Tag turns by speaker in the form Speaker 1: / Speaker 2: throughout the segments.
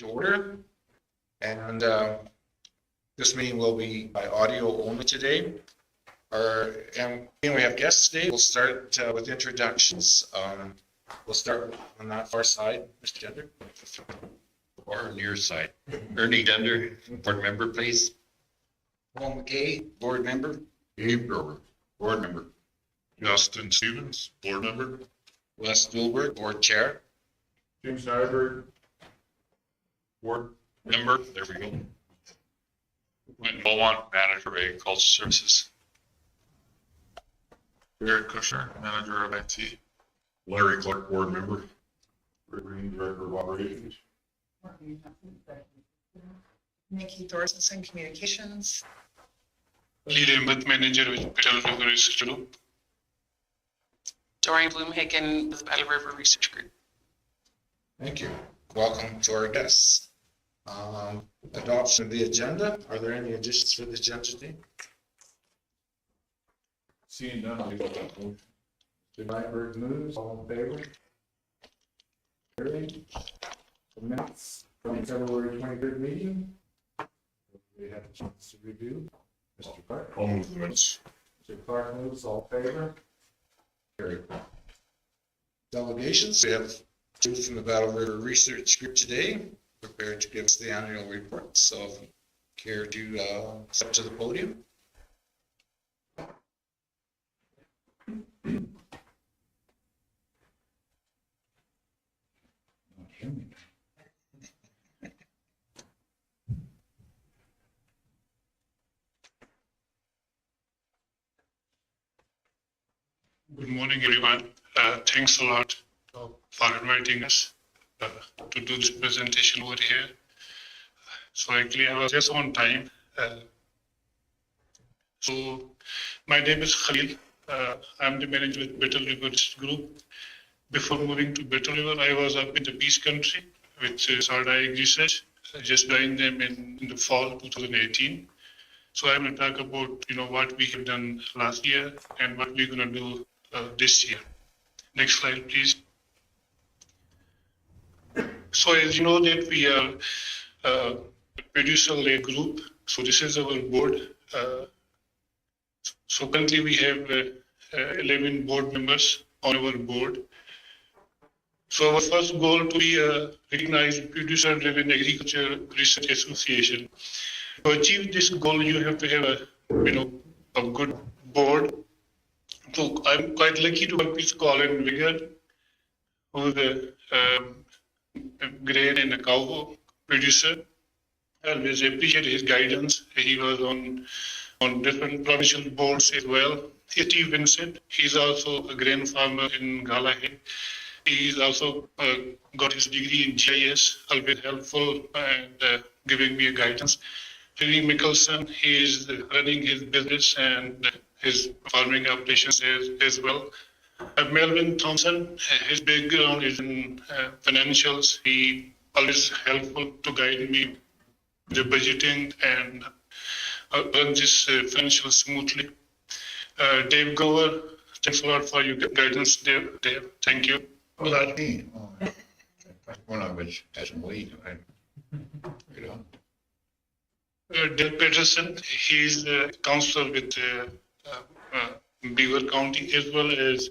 Speaker 1: to order. And this meeting will be by audio only today. And we have guests today. We'll start with introductions. We'll start on that far side, Mr. Gender.
Speaker 2: Or near side. Ernie Dunder, board member, please.
Speaker 1: Paul McKay, board member.
Speaker 2: Gabe Grover, board member.
Speaker 3: Justin Stevens, board member.
Speaker 1: Wes Spielberg, board chair.
Speaker 3: Jim Snyder, board member. There we go. Quentin Beaumont, manager of agricultural services. Eric Kushner, manager of IT. Larry Clark, board member. Rick Green, director of operations.
Speaker 4: Nikki Thorstensen, communications.
Speaker 5: Lead Embed manager with Battle River Research Group.
Speaker 4: Dorian Bloomhagen with Battle River Research Group.
Speaker 1: Thank you. Welcome to our guests. Adoption of the agenda. Are there any additions for the agenda today?
Speaker 3: Seeing none, I'll leave that motion.
Speaker 6: Mr. Nyberg moves, all in favor? Carried. The minutes from February 23rd meeting. We have a chance to review. Mr. Clark.
Speaker 3: I'll move the minutes.
Speaker 6: Mr. Clark moves, all in favor? Carried.
Speaker 1: Delegations. We have two from the Battle River Research Group today, prepared to give us the annual report. So if you care to step to the podium.
Speaker 5: Good morning, everyone. Thanks a lot for inviting us to do this presentation over here. So actually, I was just on time. So my name is Khalil. I'm the manager with Battle River Group. Before moving to Battle River, I was up in the Peace Country with Sardaic Research. I just joined them in the fall 2018. So I'm going to talk about what we have done last year and what we're going to do this year. Next slide, please. So as you know that we are a producer-led group. So this is our board. So currently we have 11 board members on our board. So our first goal to be a recognized producer-driven agriculture research association. To achieve this goal, you have to have a good board. So I'm quite lucky to work with Colin Wigger, who is a grain and a cow producer. I always appreciate his guidance. He was on different provincial boards as well. Steve Vincent, he's also a grain farmer in Galahad. He's also got his degree in GIS, always helpful and giving me a guidance. Henry Mickelson, he is running his business and his farming operations as well. Melvin Thompson, his background is in financials. He always helpful to guide me the budgeting and run this financial smoothly. Dave Gower, thanks a lot for your guidance, Dave. Thank you.
Speaker 2: Well, that's me. When I was as a lead,
Speaker 5: Dale Peterson, he's a counselor with Beaver County, as well as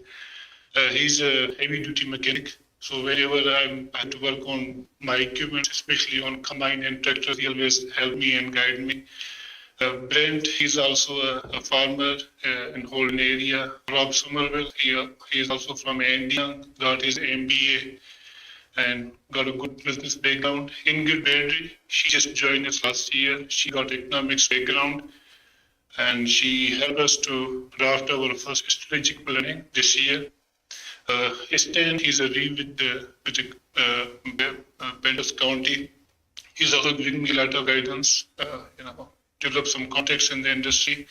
Speaker 5: he's a heavy-duty mechanic. So whenever I have to work on my equipment, especially on combine and tractors, he always help me and guide me. Brent, he's also a farmer in Holden area. Rob Somerville, he is also from India, got his MBA and got a good business background. Ingrid Badry, she just joined us last year. She got economics background and she helped us to draft our first strategic planning this year. Stan, he's a read with the Benders County. He's also giving me a lot of guidance, develop some contacts in the industry.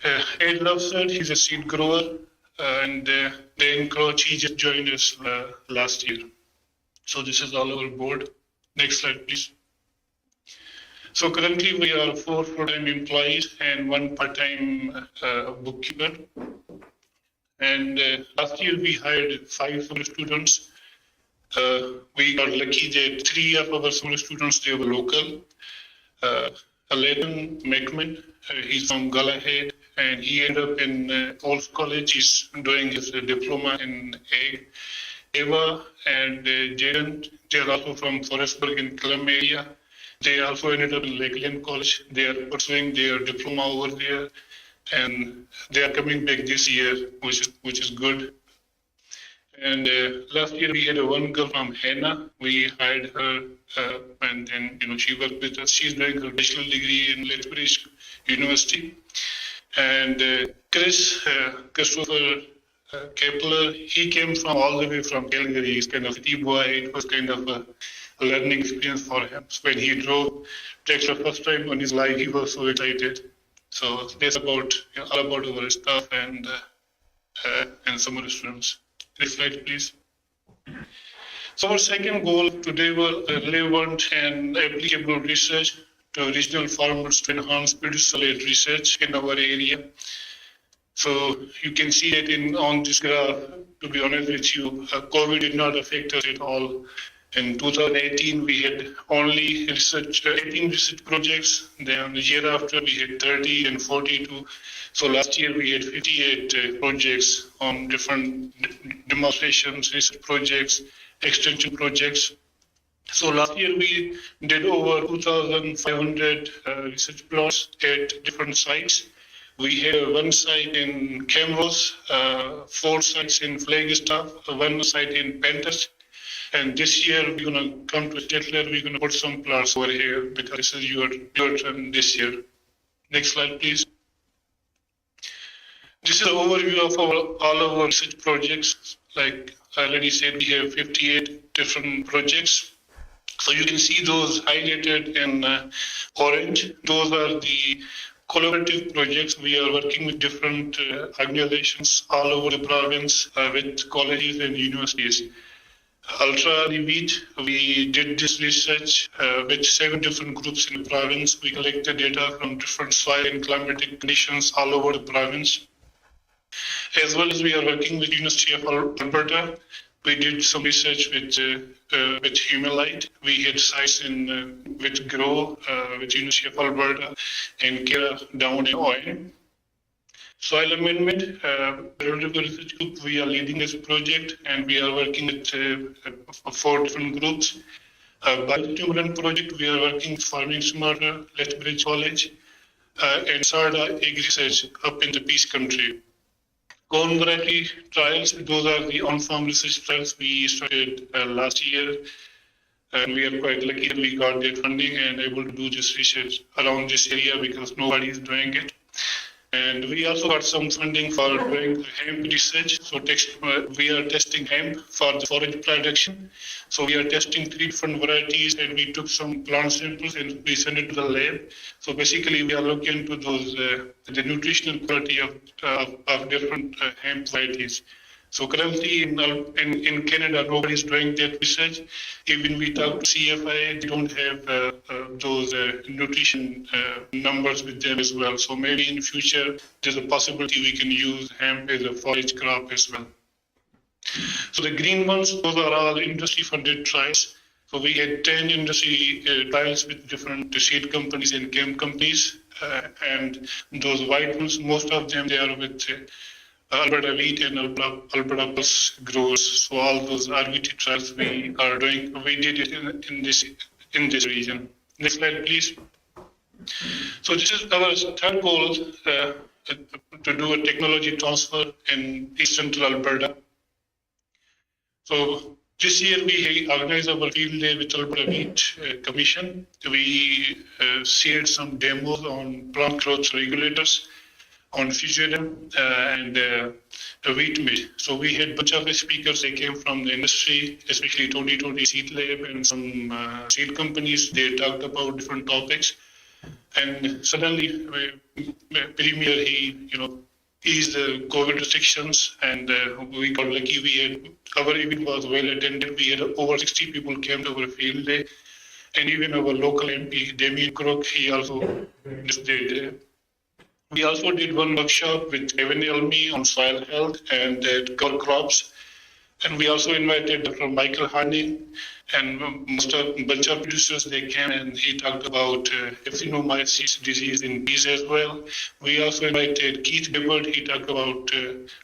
Speaker 5: Ed Lovesard, he's a seed grower, and Dan Crouch, he just joined us last year. So this is all our board. Next slide, please. So currently we are 4 full-time employees and 1 part-time bookkeeper. And last year we hired 5 students We got lucky that 3 of our summer students, they were local. Aladdin McMahon, he's from Galahad, and he ended up in Olds College. He's doing his diploma in ag. Eva and Jaden, they're also from Forestburg in Klum area. They also ended up in Lakeland College. They are pursuing their diploma over there, and they are coming back this year, which is good. And last year we had one girl from Hannah. We hired her, and then she worked with us. She's doing her bachelor degree in Lethbridge University. And Christopher Kepler, he came from all the way from Calgary. He's kind of a city boy. It was kind of a learning experience for him. When he drove tractor first time in his life, he was so excited. So that's about all about our stuff and summer students. Next slide, please. So our second goal today was relevant and applicable research to regional farmers to enhance producer-led research in our area. So you can see that on this graph, to be honest with you, COVID did not affect us at all. In 2018, we had only 18 research projects. Then the year after, we had 30 and 42. So last year, we had 58 projects on different demonstrations, research projects, extension projects. So last year, we did over 2,500 research plots at different sites. We had one site in Camrose, 4 sites in Flagstaff, 1 site in Pentas. And this year, we're going to come to Stettler, we're going to put some plots over here because this is your turn this year. Next slide, please. This is an overview of all of our research projects. Like I already said, we have 58 different projects. So you can see those highlighted in orange. Those are the collaborative projects. We are working with different organizations all over the province with colleges and universities. Ultra wheat, we did this research with 7 different groups in the province. We collected data from different soil and climatic conditions all over the province. As well as we are working with University of Alberta. We did some research with Humalite. We had sites with Grow, with University of Alberta, and Kira down in Oil. Soil amendment, Biological Research Group, we are leading this project and we are working with 4 different groups. Biostimulant project, we are working with Farming Smarter, Lethbridge College, and SARDA Ag Research up in the Peace Country. Corn variety trials, those are the on-farm research trials we started last year. And we are quite lucky that we got that funding and able to do this research around this area because nobody is doing it. And we also got some funding for doing hemp research. So we are testing hemp for the forage production. So we are testing 3 different varieties and we took some plant samples and we sent it to the lab. So basically we are looking into those, the nutritional quality of different hemp varieties. So currently in Canada, nobody is doing that research. Even we talk to CFI, they don't have those nutrition numbers with them as well. So maybe in the future, there's a possibility we can use hemp as a forage crop as well. So the green ones, those are all industry-funded trials. So we had 10 industry trials with different seed companies and chem companies. And those white ones, most of them, they are with Alberta wheat and Alberta Pulse growers. So all those RVT trials we are doing, we did it in this region. Next slide, please. So this is our third goal to do a technology transfer in East Central Alberta. So this year we organized our field day with Alberta Wheat Commission. We shared some demos on plant growth regulators, on Fugitum and wheat meal. So we had a bunch of speakers. They came from the industry, especially 2020 Seed Lab and some seed companies. They talked about different topics. And suddenly, Premier, he eased the COVID restrictions, and we got lucky. We had our event was well attended. We had over 60 people came to our field day, and even our local MP, Damien Crook, he also did. We also did one workshop with Evan Elmi on soil health and cover crops. And we also invited Dr. Michael Harding, and bunch of producers, they came and he talked about ephthalmomyces disease in bees as well. We also invited Keith Gibbard. He talked about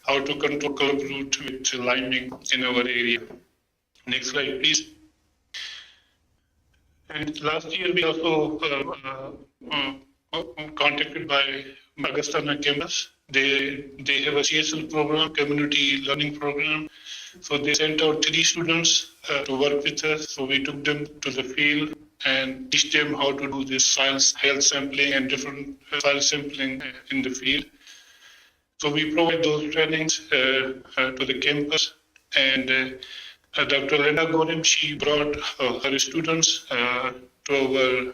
Speaker 5: how to control club root with liming in our area. Next slide, please. And last year we also contacted by Augustana campus. They have a CSL program, community learning program. So they sent out 3 students to work with us. So we took them to the field and teach them how to do this soil health sampling and different soil sampling in the field. So we provide those trainings to the campus, and Dr. Lena Gorim, she brought her students to our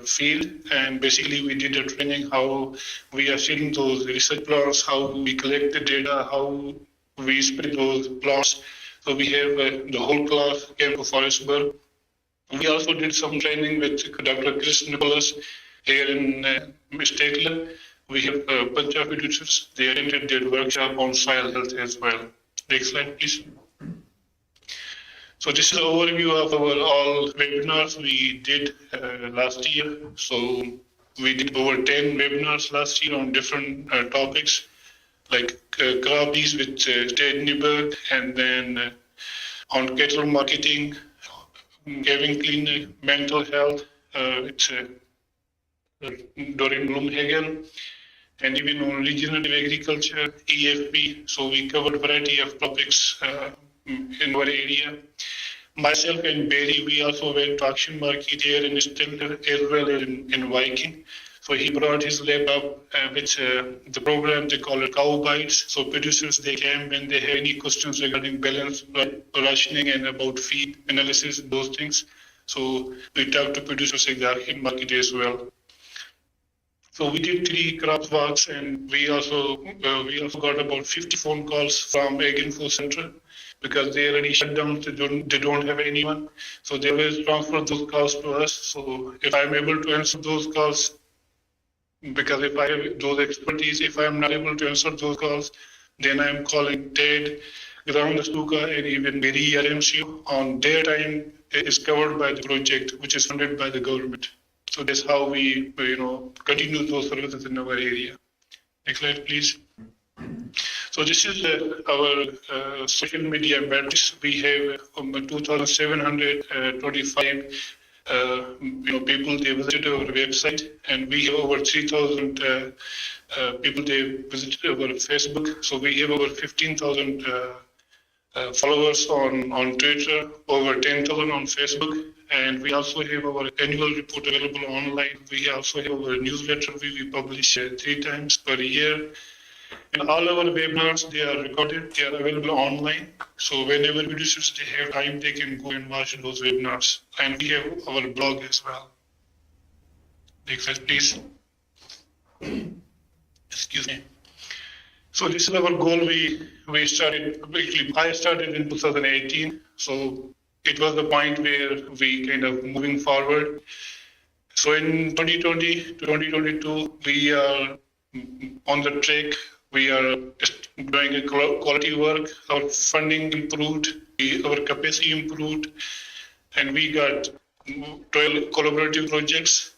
Speaker 5: field, and basically we did a training how we are seeing those research plots, how we collect the data, how we spread those plots. So we have the whole class came to Forestburg. We also did some training with Dr. Chris Nicholas here in Statler. We have a bunch of producers. They attended their workshop on soil health as well. Next slide, please. So this is an overview of our all webinars we did last year. So we did over 10 webinars last year on different topics, like crop disease with Ted Newberg, and then on cattle marketing, Kevin Clean, mental health, it's Doreen Blumhagen, and even on regenerative agriculture, EFP. So we covered a variety of topics in our area. Myself and Barry, we also went to auction market here in Stilton as well as in Viking. So he brought his laptop with the program, they call it Cow Bites. So producers, they came when they have any questions regarding balance, rationing, and about feed analysis, those things. So we talked to producers in the auction market as well. So we did 3 crop walks, and we also got about 50 phone calls from Ag Info Center, because they already shut down, they don't have anyone. So they will transfer those calls to us. So if I'm able to answer those calls, because if I have those expertise, if I'm not able to answer those calls, then I'm calling Ted, Ground Stuka, and even Mary RMCU. On their time is covered by the project, which is funded by the government. So that's how we, continue those services in our area. Next slide, please. So this is our social media metrics. We have 2,725 people, they visited our website, and we have over 3,000 people, they visited our Facebook. So we have over 15,000 followers on Twitter, over 10,000 on Facebook, and we also have our annual report available online. We also have our newsletter we publish 3 times per year. And all our webinars, they are recorded, they are available online. So whenever producers they have time, they can go and watch those webinars. And we have our blog as well. Next slide, please. Excuse me. So this is our goal. We started, actually I started in 2018. So it was the point where we kind of moving forward. So in 2020 to 2022, we are on the track. We are doing a quality work. Our funding improved, our capacity improved, and we got 12 collaborative projects.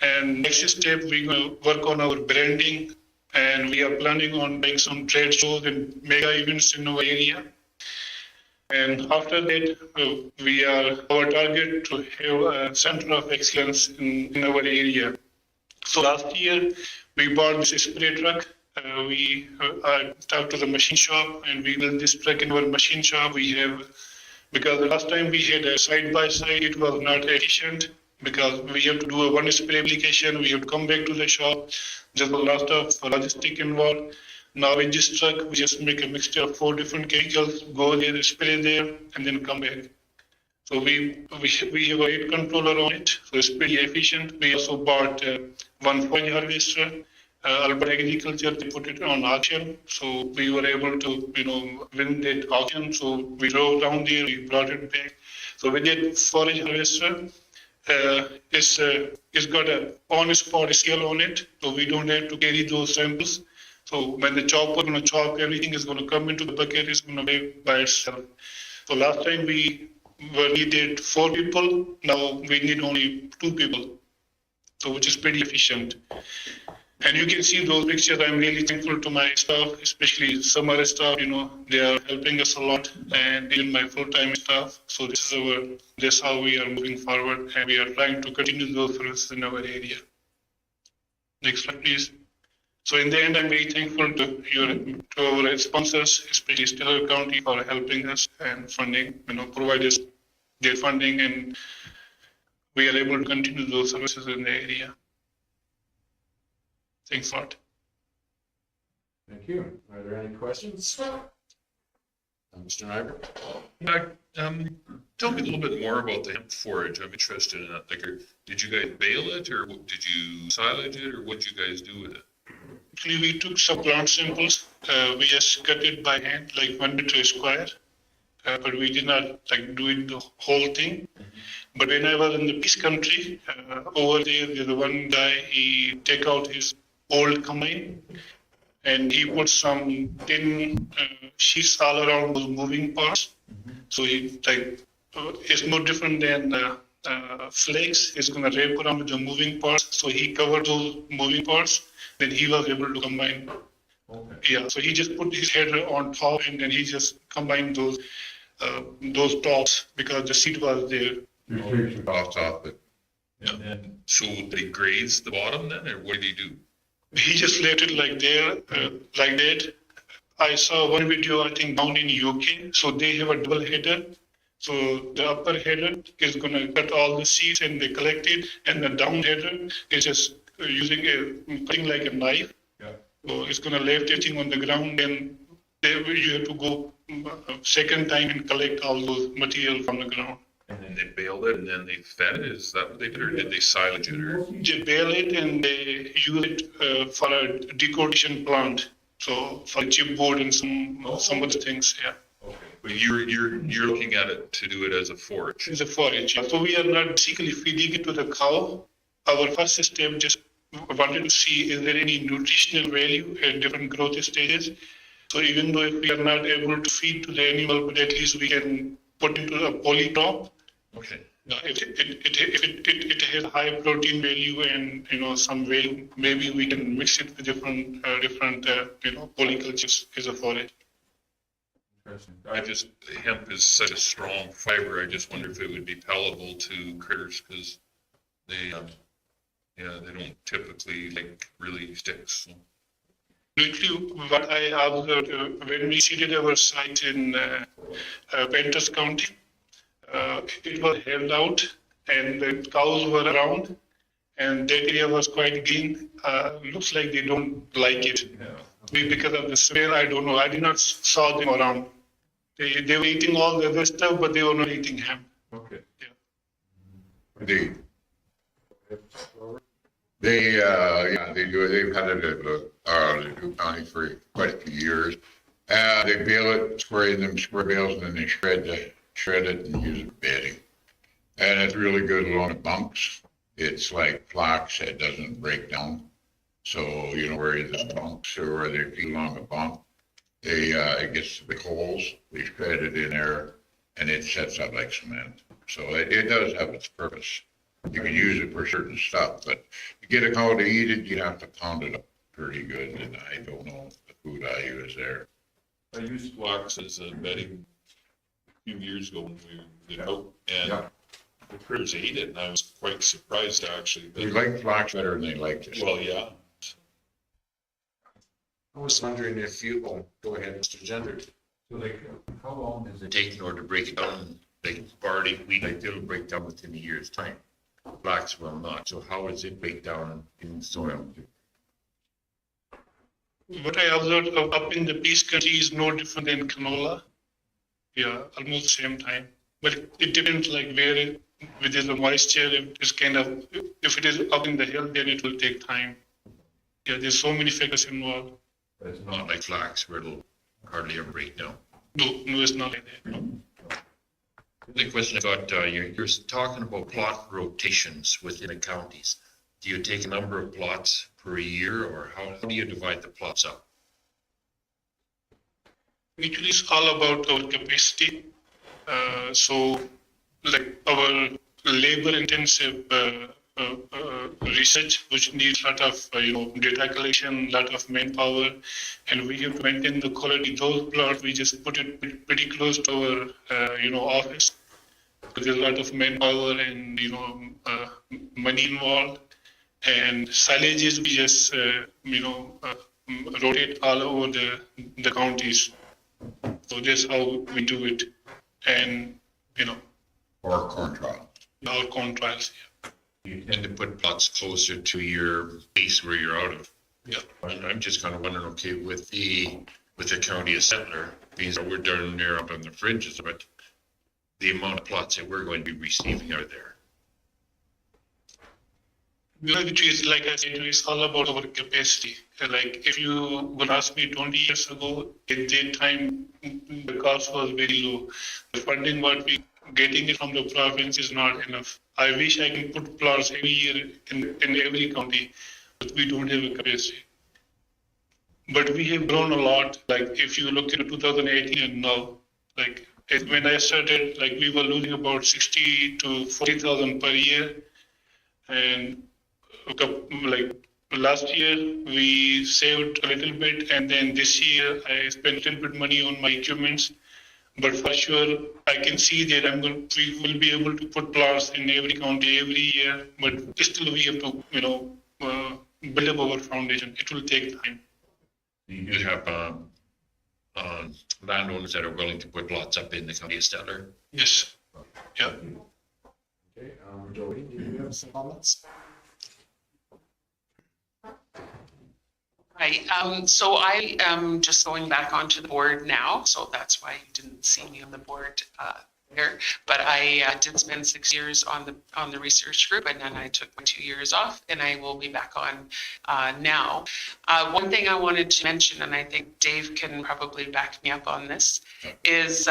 Speaker 5: And next step, we're going to work on our branding, and we are planning on doing some trade shows and mega events in our area. And after that, we are our target to have a center of excellence in our area. So last year, we bought this spray truck. We talked to the machine shop, and we built this truck in our machine shop. We have, because the last time we had a side by side, it was not efficient, because we have to do a one spray application. We have to come back to the shop. There's a lot of logistic involved. Now in this truck, we just make a mixture of 4 different chemicals, go there, spray there, and then come back. So we have a weight controller on it, so it's pretty efficient. We also bought one forage harvester. Alberta Agriculture, they put it on auction, so we were able to, win that auction. So we drove down there, we brought it back. So with that forage harvester, it's got a on-spot scale on it, so we don't have to carry those samples. So when the chopper is going to chop, everything is going to come into the bucket, it's going to weigh by itself. So last time we needed 4 people, now we need only 2 people, so which is pretty efficient. And you can see those pictures. I'm really thankful to my staff, especially summer staff. They are helping us a lot, and even my full-time staff. So this is how we are moving forward, and we are trying to continue those services in our area. Next slide, please. So in the end, I'm very thankful to our sponsors, especially Stiller County, for helping us and funding. Provide us their funding, and we are able to continue those services in the area. Thanks a lot.
Speaker 6: Thank you. Are there any questions? Mr. Nyberg?
Speaker 3: Tell me a little bit more about the hemp forage. I'm interested in that. Like, did you guys bale it, or did you silage it, or what did you guys do with it?
Speaker 5: Actually, we took some plant samples. We just cut it by hand, like 1 meter square, but we did not do it the whole thing. But when I was in the Peace Country, over there's one guy, he take out his old combine and he put some tin sheets all around those moving parts. So it's no different than flakes. It's going to wrap around the moving parts. So he covered those moving parts. Then he was able to combine.
Speaker 6: Okay.
Speaker 5: Yeah. So he just put his header on top, and then he just combined those tops because the seat was there.
Speaker 3: Off it. Yeah. So they graze the bottom then, or what did he do?
Speaker 5: He just left it like that. I saw one video, I think, down in UK. So they have a double header. So the upper header is going to cut all the seeds and they collect it, and the down header is just cutting like a knife.
Speaker 6: Yeah.
Speaker 5: So it's going to leave everything on the ground, and you have to go a second time and collect all those material from the ground.
Speaker 3: And then they baled it and then they fed it? Is that what they did, or did they silage it? Or?
Speaker 5: They bale it and they use it for a decoration plant. So for chipboard and some other things, yeah.
Speaker 3: Okay. But you're looking at it to do it as a forage.
Speaker 5: It's a forage. So we are not basically feeding it to the cow. Our first step just wanted to see is there any nutritional value at different growth stages. So even though if we are not able to feed to the animal, but at least we can put into a polycrop.
Speaker 3: Okay.
Speaker 5: If it has high protein value and some value, maybe we can mix it with different polycultures as a forage.
Speaker 6: Interesting.
Speaker 3: Hemp is such a strong fiber. I just wonder if it would be palatable to critters, because they don't typically like really sticks. So.
Speaker 5: Usually, what I observed when we seeded our site in Pentos County, it was held out and the cows were around, and that area was quite green. Looks like they don't like it.
Speaker 6: Yeah.
Speaker 5: Because of the smell, I don't know. I did not saw them around. They were eating all the other stuff, but they were not eating hemp.
Speaker 6: Okay.
Speaker 1: They do. They've had it county for quite a few years. They bale it, square bales, and then they shred it and use it for bedding. And it's really good along the bunks. It's like flax; it doesn't break down. So where the bunks or where they feed along the bunk, it gets the holes. They shred it in there, and it sets up like cement. So it does have its purpose. You can use it for certain stuff, but to get a cow to eat it, you have to pound it up pretty good, and I don't know the food I use there.
Speaker 3: I used flax as a bedding a few years ago when we were out, and the critters ate it, and I was quite surprised actually.
Speaker 1: They like flax better than they like this.
Speaker 3: Well, yeah.
Speaker 1: I was wondering if you, go ahead, Mr. Gender.
Speaker 2: So how long does it take in order to break it down? Like barley, wheat, it'll break down within a year's time. Flax will not. So how does it break down in soil?
Speaker 5: What I observed up in the Peace Country is no different than canola. Yeah, almost the same time. But it depends where with the moisture. If it is up in the hill, then it will take time. Yeah, there's so many factors involved.
Speaker 2: But it's not like flax where it'll hardly ever break down.
Speaker 5: No, it's not like that. No.
Speaker 2: The question I got, you're talking about plot rotations within the counties. Do you take a number of plots per year, or how do you divide the plots up?
Speaker 5: Actually, it's all about our capacity. So, like our labor-intensive research, which needs a lot of data collection, lot of manpower, and we have to maintain the quality. Those plots we just put it pretty close to our office. Because there's a lot of manpower and money involved, and silages we just rotate all over the counties. So that's how we do it, and
Speaker 2: Or corn trial.
Speaker 5: our corn trials.
Speaker 2: You tend to put plots closer to your base where you're out of.
Speaker 5: Yeah.
Speaker 2: And I'm just kind of wondering, okay, with the county of Settler, means that we're down there up on the fringes, but the amount of plots that we're going to be receiving are there.
Speaker 5: Which is, like I said, it's all about our capacity. Like if you would ask me 20 years ago, at that time, the cost was very low. The funding what we getting it from the province is not enough. I wish I can put plots every year in every county, but we don't have a capacity. But we have grown a lot. Like if you look at 2018 and now, like when I started, like we were losing about 60 to 40,000 per year, and like last year we saved a little bit, and then this year I spent a little bit money on my equipments. But for sure, I can see that we will be able to put plots in every county every year. But still, we have to build up our foundation. It will take time.
Speaker 2: You do have landowners that are willing to put lots up in the county of Stellar.
Speaker 5: Yes. Yeah.
Speaker 6: Okay, Jody, do you have some comments?
Speaker 4: Right, so I am just going back onto the board now, so that's why you didn't see me on the board there. But I did spend 6 years on the research group, and then I took my 2 years off, and I will be back on now. One thing I wanted to mention, and I think Dave can probably back me up on this, is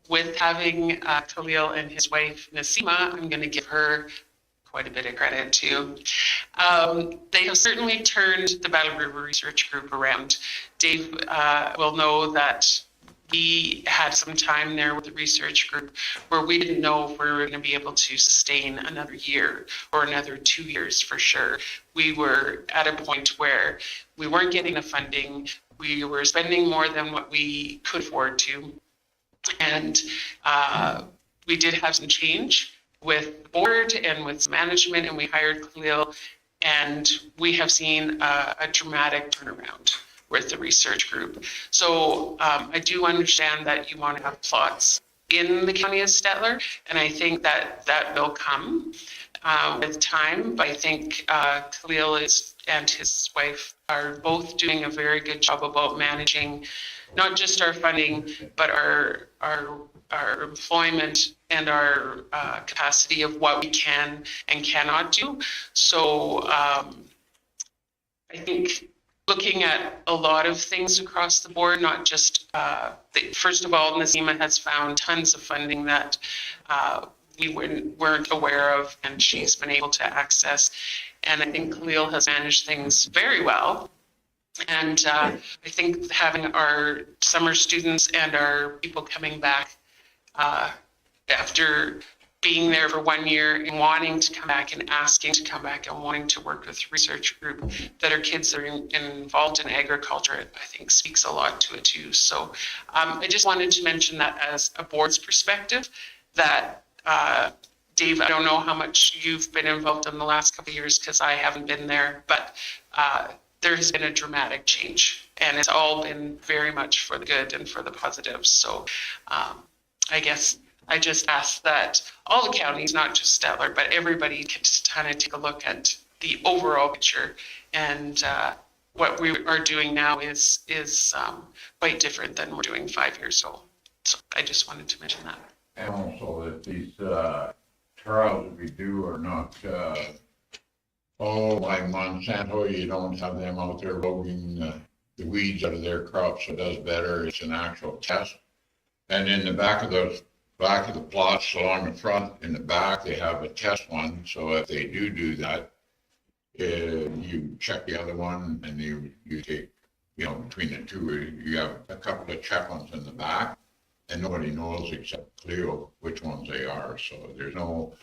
Speaker 4: with having Khalil and his wife Nasima, I'm going to give her quite a bit of credit too. They have certainly turned the Battle River Research Group around. Dave will know that we had some time there with the research group where we didn't know if we were going to be able to sustain another year or another 2 years for sure. We were at a point where we weren't getting the funding. We were spending more than what we could afford to. And we did have some change with the board and with management, and we hired Khalil, and we have seen a dramatic turnaround with the research group. So I do understand that you want to have plots in the county of Stettler, and I think that will come with time. But I think Khalil and his wife are both doing a very good job about managing not just our funding, but our employment and our capacity of what we can and cannot do. So I think looking at a lot of things across the board, not just, first of all, Nazima has found tons of funding that we weren't aware of, and she's been able to access. And I think Khalil has managed things very well. And I think having our summer students and our people coming back after being there for 1 year and wanting to come back and asking to come back and wanting to work with the research group, that our kids are involved in agriculture, I think speaks a lot to it too. So I just wanted to mention that as a board's perspective, that Dave, I don't know how much you've been involved in the last couple of years because I haven't been there, but there has been a dramatic change, and it's all been very much for the good and for the positives. So I guess I just ask that all the counties, not just Stettler, but everybody can just kind of take a look at the overall picture. And what we are doing now is quite different than we're doing 5 years ago. So I just wanted to mention that.
Speaker 7: And also that these trials that we do are not, like Monsanto, you don't have them out there logging the weeds out of their crops, so it does better. It's an actual test. And in the back of the plots along the front, in the back, they have a test one. So if they do that, you check the other one and you take you know, between the two, you have a couple of check ones in the back, and nobody knows except Cleo which ones they are, so there's no,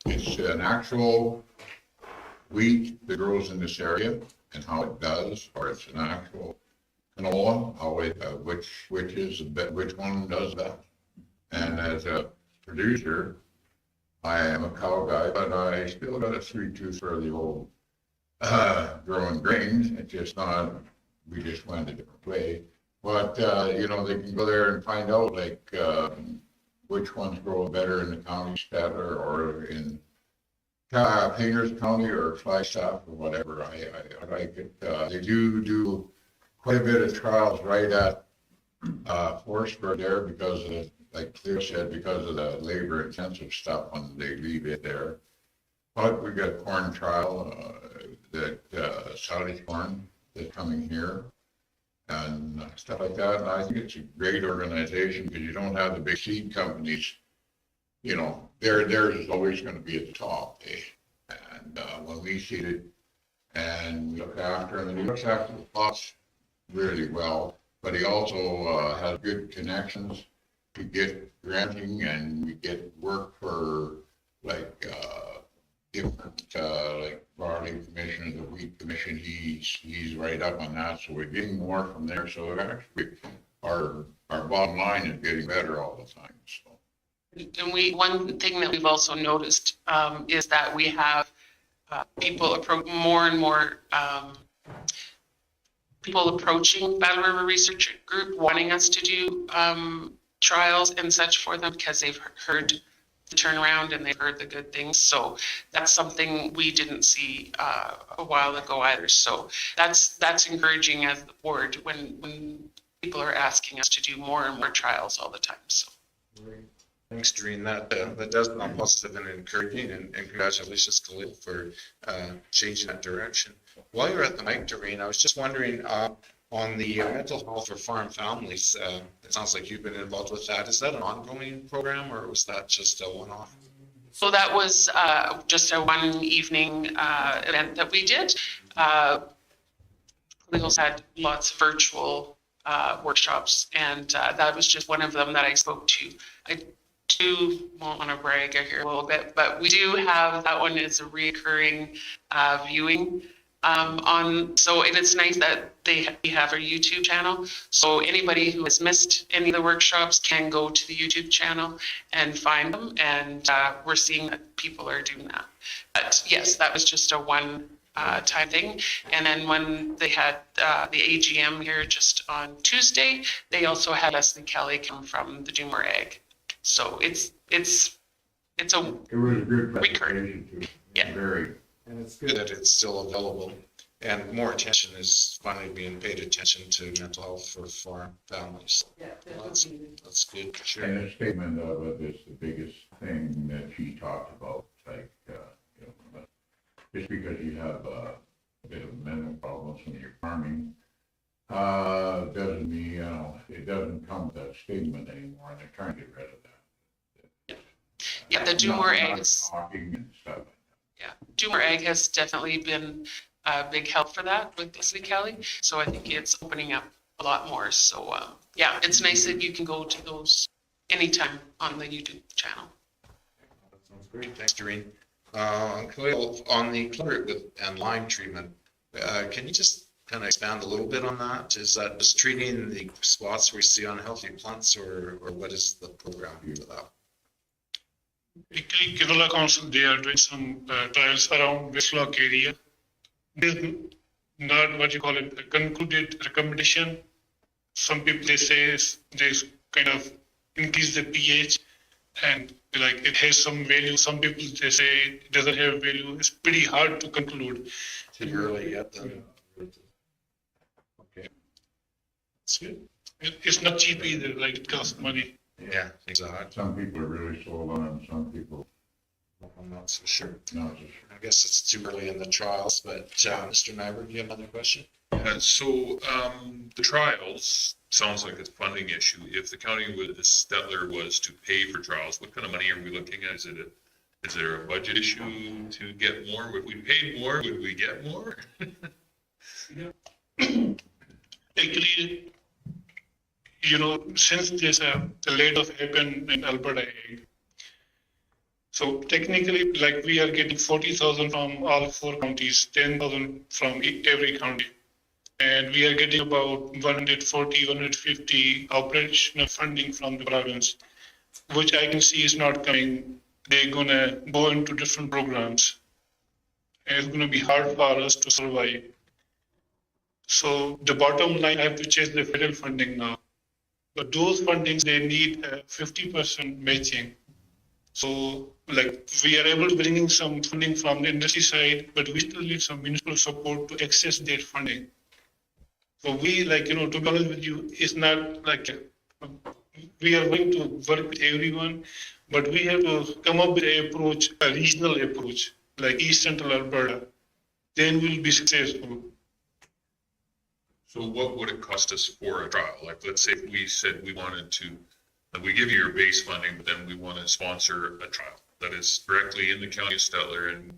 Speaker 7: it's an actual wheat that grows in this area and how it does, or it's an actual canola, how it, which is, which one does that. And as a producer, I am a cow guy, but I still got a sweet tooth for the old growing grains. It's just not, we just went a different way. But, you know, they can go there and find out like which ones grow better in the county better or in Painters County or Flagstaff or whatever. I like it. They do quite a bit of trials right at Forestburg there because of, like Cleo said, because of the labor intensive stuff when they leave it there. But we got corn trial that Saudi corn that's coming here and stuff like that. And I think it's a great organization because you don't have the big seed companies. You know, theirs is always going to be at the top. And when we seed it and look after them, and he looks after the plots really well, but he also has good connections to get granting and we get work for like different like barley commission, the wheat commission. He's right up on that, so we're getting more from there. So it actually our bottom line is getting better all the time. So.
Speaker 4: And one thing that we've also noticed is that we have people approach more and more people approaching Battle River Research Group wanting us to do trials and such for them because they've heard the turnaround and they've heard the good things. So that's something we didn't see a while ago either. So that's encouraging as the board when people are asking us to do more and more trials all the time. So.
Speaker 1: Thanks, Doreen. That does sound positive and encouraging, and congratulations, Khalil, for changing that direction. While you're at the mic, Doreen, I was just wondering on the mental health for farm families. It sounds like you've been involved with that. Is that an ongoing program, or was that just a one-off?
Speaker 4: So that was just a one evening event that we did. Khalil's had lots of virtual workshops, and that was just one of them that I spoke to. I won't want to brag here a little bit, but we do have that one as a reoccurring viewing on. So and it's nice that we have a YouTube channel. So anybody who has missed any of the workshops can go to the YouTube channel and find them. And we're seeing that people are doing that. But yes, that was just a one time thing. And then when they had the AGM here just on Tuesday, they also had Leslie Kelly come from the Doomer Ag. So it's a
Speaker 7: It was a good presentation too.
Speaker 4: Yeah.
Speaker 7: Very.
Speaker 1: And it's good that it's still available, and more attention is finally being paid attention to mental health for farm families.
Speaker 4: Yeah,
Speaker 1: that's good. Sure.
Speaker 7: And the statement of it is the biggest thing that she talked about, like, you know, just because you have a bit of mental problems when you're farming, doesn't mean, you know, it doesn't come with that statement anymore, and they're trying to get rid of that.
Speaker 4: Yeah, the Doomer Ag is.
Speaker 7: Talking and stuff.
Speaker 4: Yeah, Doomer Ag has definitely been a big help for that with Leslie Kelly. So I think it's opening up a lot more. So yeah, it's nice that you can go to those anytime on the YouTube channel.
Speaker 1: That sounds great. Thanks, Doreen. Khalil, on the clutter and Lyme treatment, can you just kind of expand a little bit on that? Is that just treating the spots we see on healthy plants, or what is the program for that?
Speaker 5: Canola Council, they are doing some trials around Westlock area. There's not what you call it, a concluded recommendation. Some people, they say they kind of increase the pH and like it has some value. Some people, they say it doesn't have value. It's pretty hard to conclude.
Speaker 1: Too early yet then? Okay. That's good.
Speaker 5: It's not cheap either, like it costs money.
Speaker 1: Yeah, exactly.
Speaker 7: Some people are really sold on it, some people
Speaker 1: I'm not so sure.
Speaker 7: not so sure.
Speaker 1: I guess it's too early in the trials, but Mr. Nyberg, do you have another question?
Speaker 3: So the trials, sounds like it's a funding issue. If the county with Stettler was to pay for trials, what kind of money are we looking at? Is there a budget issue to get more? If we paid more, would we get more?
Speaker 5: Actually, since there's a layoff happened in Alberta, so technically, like we are getting 40,000 from all 4 counties, 10,000 from every county. And we are getting about 140, 150 operational funding from the province, which I can see is not coming. They're going to go into different programs. And it's going to be hard for us to survive. So the bottom line, I have to chase the federal funding now. But those fundings, they need 50% matching. So like we are able to bring in some funding from the industry side, but we still need some municipal support to access that funding. So we to be honest with you, it's not like we are going to work with everyone, but we have to come up with an approach, a regional approach, like East Central Alberta. Then we'll be successful.
Speaker 3: So what would it cost us for a trial? Like, let's say we said we wanted to, we give you your base funding, but then we want to sponsor a trial that is directly in the county of Stettler and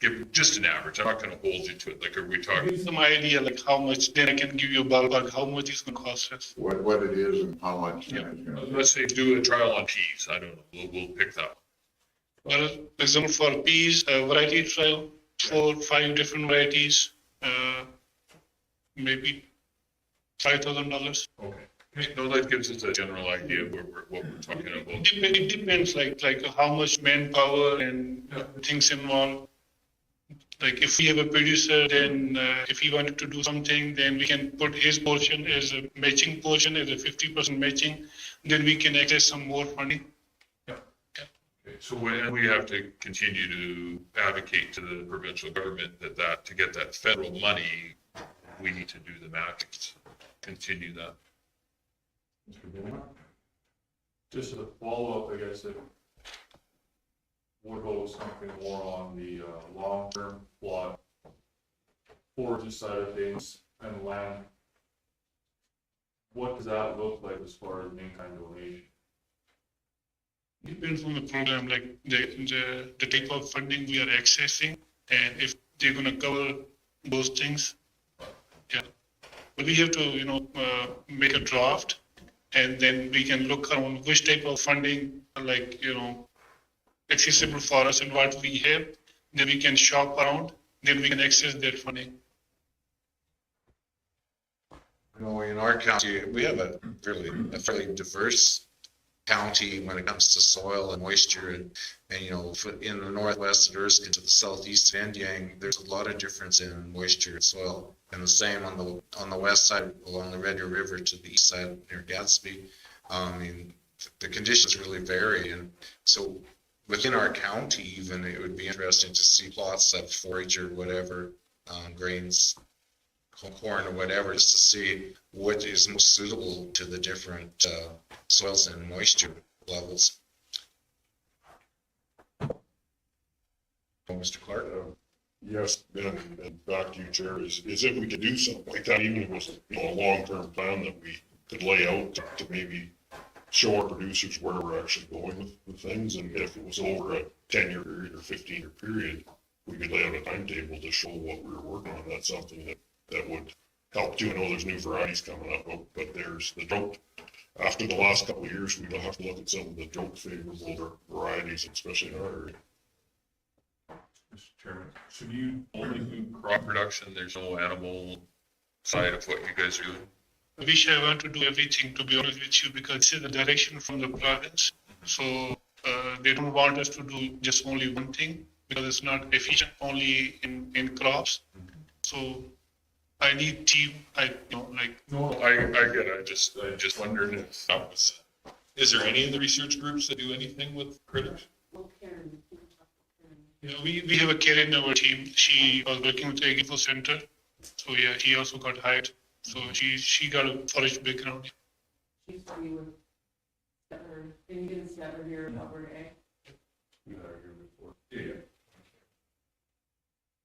Speaker 3: give just an average. I'm not going to hold you to it. Like, are we
Speaker 5: Give
Speaker 3: talking?
Speaker 5: me some idea like how much, then I can give you a ballpark, how much it's going to cost us.
Speaker 7: What it is and how much.
Speaker 5: Yeah.
Speaker 7: it's gonna be.
Speaker 3: Let's say do a trial on peas. I don't know. We'll pick that.
Speaker 5: Well, for example, for peas, variety trial, 4 or 5 different varieties, maybe $5,000.
Speaker 3: Okay. No, that gives us a general idea of what we're talking about.
Speaker 5: It depends, like how much manpower and things involved. Like if we have a producer, then if he wanted to do something, then we can put his portion as a matching portion, as a 50% matching. Then we can access some more funding.
Speaker 3: Okay, so we have to continue to advocate to the provincial government that to get that federal money, we need to do the matching. Continue that.
Speaker 6: Mr. Bennett?
Speaker 8: Just a follow-up, I guess, if we'll go with something more on the long-term plot, forage side of things and land. What does that look like as far as in-kind donation?
Speaker 5: Depends on the program, like the type of funding we are accessing, and if they're going to cover those things. Yeah, but we have to make a draft, and then we can look around which type of funding accessible for us and what we have. Then we can shop around. Then we can access that funding.
Speaker 1: In our county, we have a fairly diverse county when it comes to soil and moisture, and in the northwest of Erskine to the southeast of Indiang, there's a lot of difference in moisture and soil, and the same on the west side along the Red Deer River to the east side near Gadsby. The conditions really vary, and so within our county even, it would be interesting to see plots of forage or whatever, grains, corn or whatever, just to see what is most suitable to the different soils and moisture levels. Mr. Clark?
Speaker 9: Yes, and back to you, Chair, is if we could do something like that, even if it was a long-term plan that we could lay out to maybe show our producers where we're actually going with things, and if it was over a 10-year period or 15-year period, we could lay out a timetable to show what we were working on. That's something that would help too. I know there's new varieties coming up, but there's the drought. After the last couple of years, we'll have to look at some of the drought favorable varieties, especially in our area.
Speaker 3: Mr. Chairman, should you only do crop production? There's no animal side of what you guys are doing?
Speaker 5: I wish I want to do everything, to be honest with you, because this is the direction from the province. So they don't want us to do just only one thing because it's not efficient only in crops. So I need team.
Speaker 3: No, I get it. I just wondered if that was. Is there any of the research groups that do anything with critters?
Speaker 5: Yeah, we have a Karen in our team. She was working with the Agricultural Center. So yeah, he also got hired. So she got a forest background.
Speaker 10: She used to be with Stettler, Indian Stettler here in Alberta.
Speaker 8: You had here before.
Speaker 3: Yeah.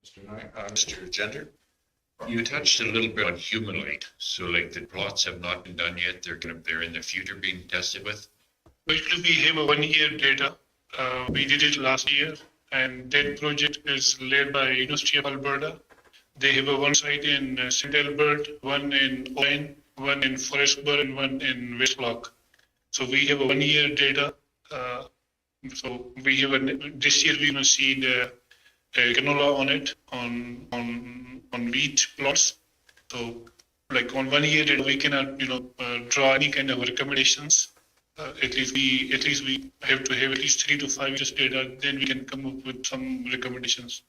Speaker 1: Mr. Knight, Mr. Gender?
Speaker 2: You touched a little bit on humanoid. So like the plots have not been done yet. They're in the future being tested with.
Speaker 5: Basically, we have a 1-year data. We did it last year, and that project is led by University of Alberta. They have a one site in St. Albert, one in Owen, one in Forestburg, and one in West Block. So we have a 1 year data. So we have this year we're going to see the canola on it on wheat plots. So like on 1 year data, we cannot draw any kind of recommendations. At least we have to have at least 3 to 5 years data. Then we can come up with some recommendations.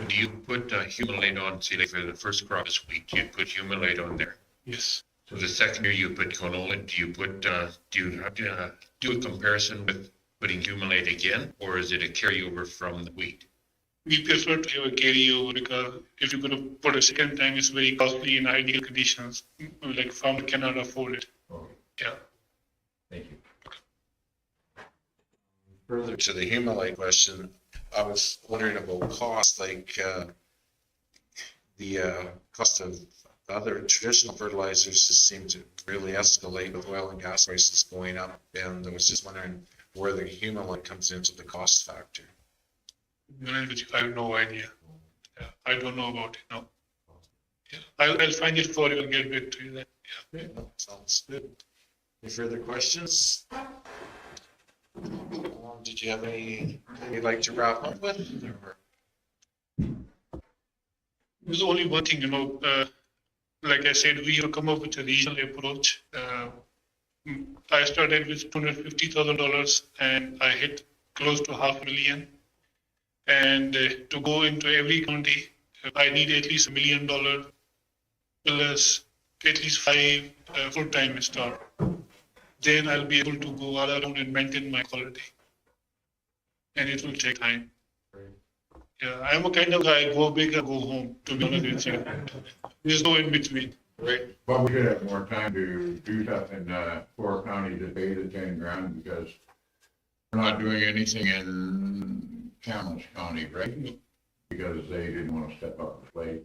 Speaker 2: Do you put humulate on, see, like for the first crop this week, you put humulate on there?
Speaker 5: Yes.
Speaker 2: So the second year you put canola, do you have to do a comparison with putting humulate again, or is it a carryover from the wheat?
Speaker 5: We prefer to have a carryover because if you're going to put a second time, it's very costly in ideal conditions. Like farmer cannot afford it.
Speaker 6: Okay,
Speaker 5: Yeah.
Speaker 6: thank you.
Speaker 1: Further to the Humalite question, I was wondering about cost, like the cost of other traditional fertilizers just seem to really escalate with oil and gas prices going up. And I was just wondering where the Humalite comes into the cost factor.
Speaker 5: To be honest with you, I have no idea. Yeah, I don't know about it now. Yeah, I'll find it for you and get back to you then. Yeah.
Speaker 1: Okay, sounds good. Any further questions? Did you have anything you'd like to wrap up with?
Speaker 5: There's only one thing, like I said, we have come up with a regional approach. I started with $250,000 and I hit close to $500,000. And to go into every county, I need at least $1 million plus at least 5 full-time staff. Then I'll be able to go all around and maintain my quality. And it will take time. Yeah, I'm a kind of guy, go big or go home, to be honest with you. There's no in between.
Speaker 1: Right.
Speaker 7: But we should have more time to do stuff in Four County to pay the 10 grand because we're not doing anything in Camas County, right? Because they didn't want to step up the plate.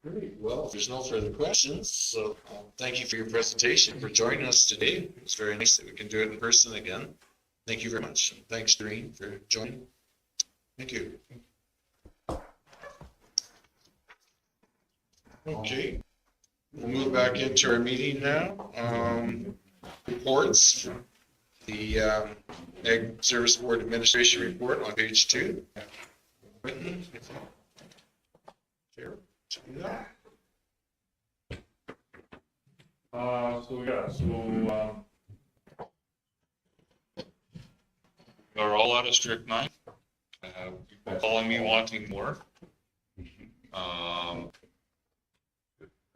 Speaker 1: Great. Well, if there's no further questions, so thank you for your presentation, for joining us today. It's very nice that we can do it in person again. Thank you very much. And thanks, Doreen, for joining. Thank you. Okay, we'll move back into our meeting now. Reports. The Ag Service Board Administration Report on page 2. Whitney. Here.
Speaker 3: We're all out of strychnine. People calling me wanting more.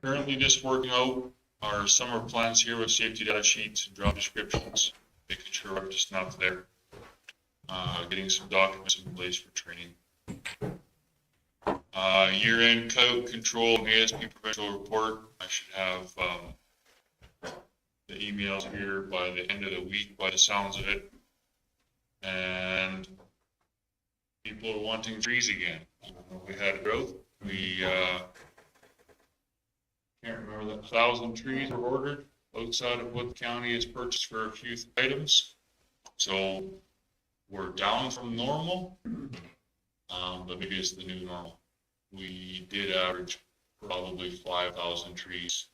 Speaker 3: Currently just working out our summer plans here with safety data sheets and job descriptions, making sure we're just not there. Getting some documents in place for training. Year-end code control and ASB provincial report. I should have the emails here by the end of the week by the sounds of it. And people are wanting trees again. We had growth. We can't remember, the 1,000 trees were ordered outside of what the county has purchased for a few items. So we're down from normal, but maybe it's the new normal. We did average probably 5,000 trees.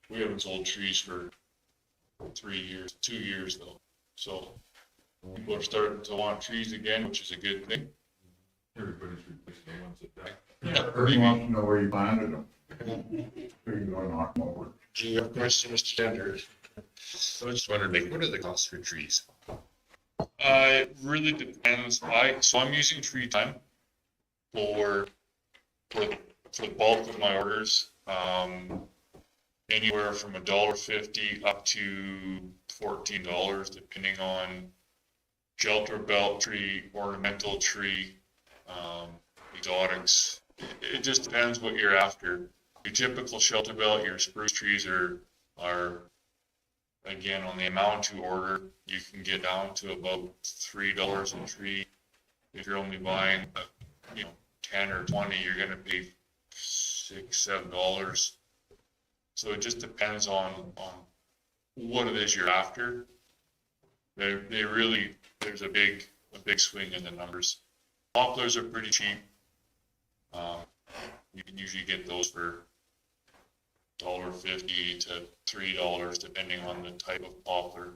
Speaker 3: We haven't sold trees for 3 years, 2 years though. So people are starting to want trees again, which is a good thing.
Speaker 8: Everybody's replacing the ones that died.
Speaker 7: Everybody wants to know where you planted them. So you go knock them over.
Speaker 1: Do you have a question, Mr. Tender?
Speaker 2: So I just wondered, like, what are the costs for trees?
Speaker 3: It really depends. I'm using tree time for the bulk of my orders. Anywhere from $1.50 up to $14, depending on shelter belt tree, ornamental tree, exotics. It just depends what you're after. Your typical shelter belt, your spruce trees are again, on the amount you order, you can get down to about $3 a tree. If you're only buying, 10 or 20, you're going to pay $6, $7. So it just depends on what it is you're after. There's a big a big swing in the numbers. Poplars are pretty cheap. You can usually get those for $1.50 to $3, depending on the type of poplar.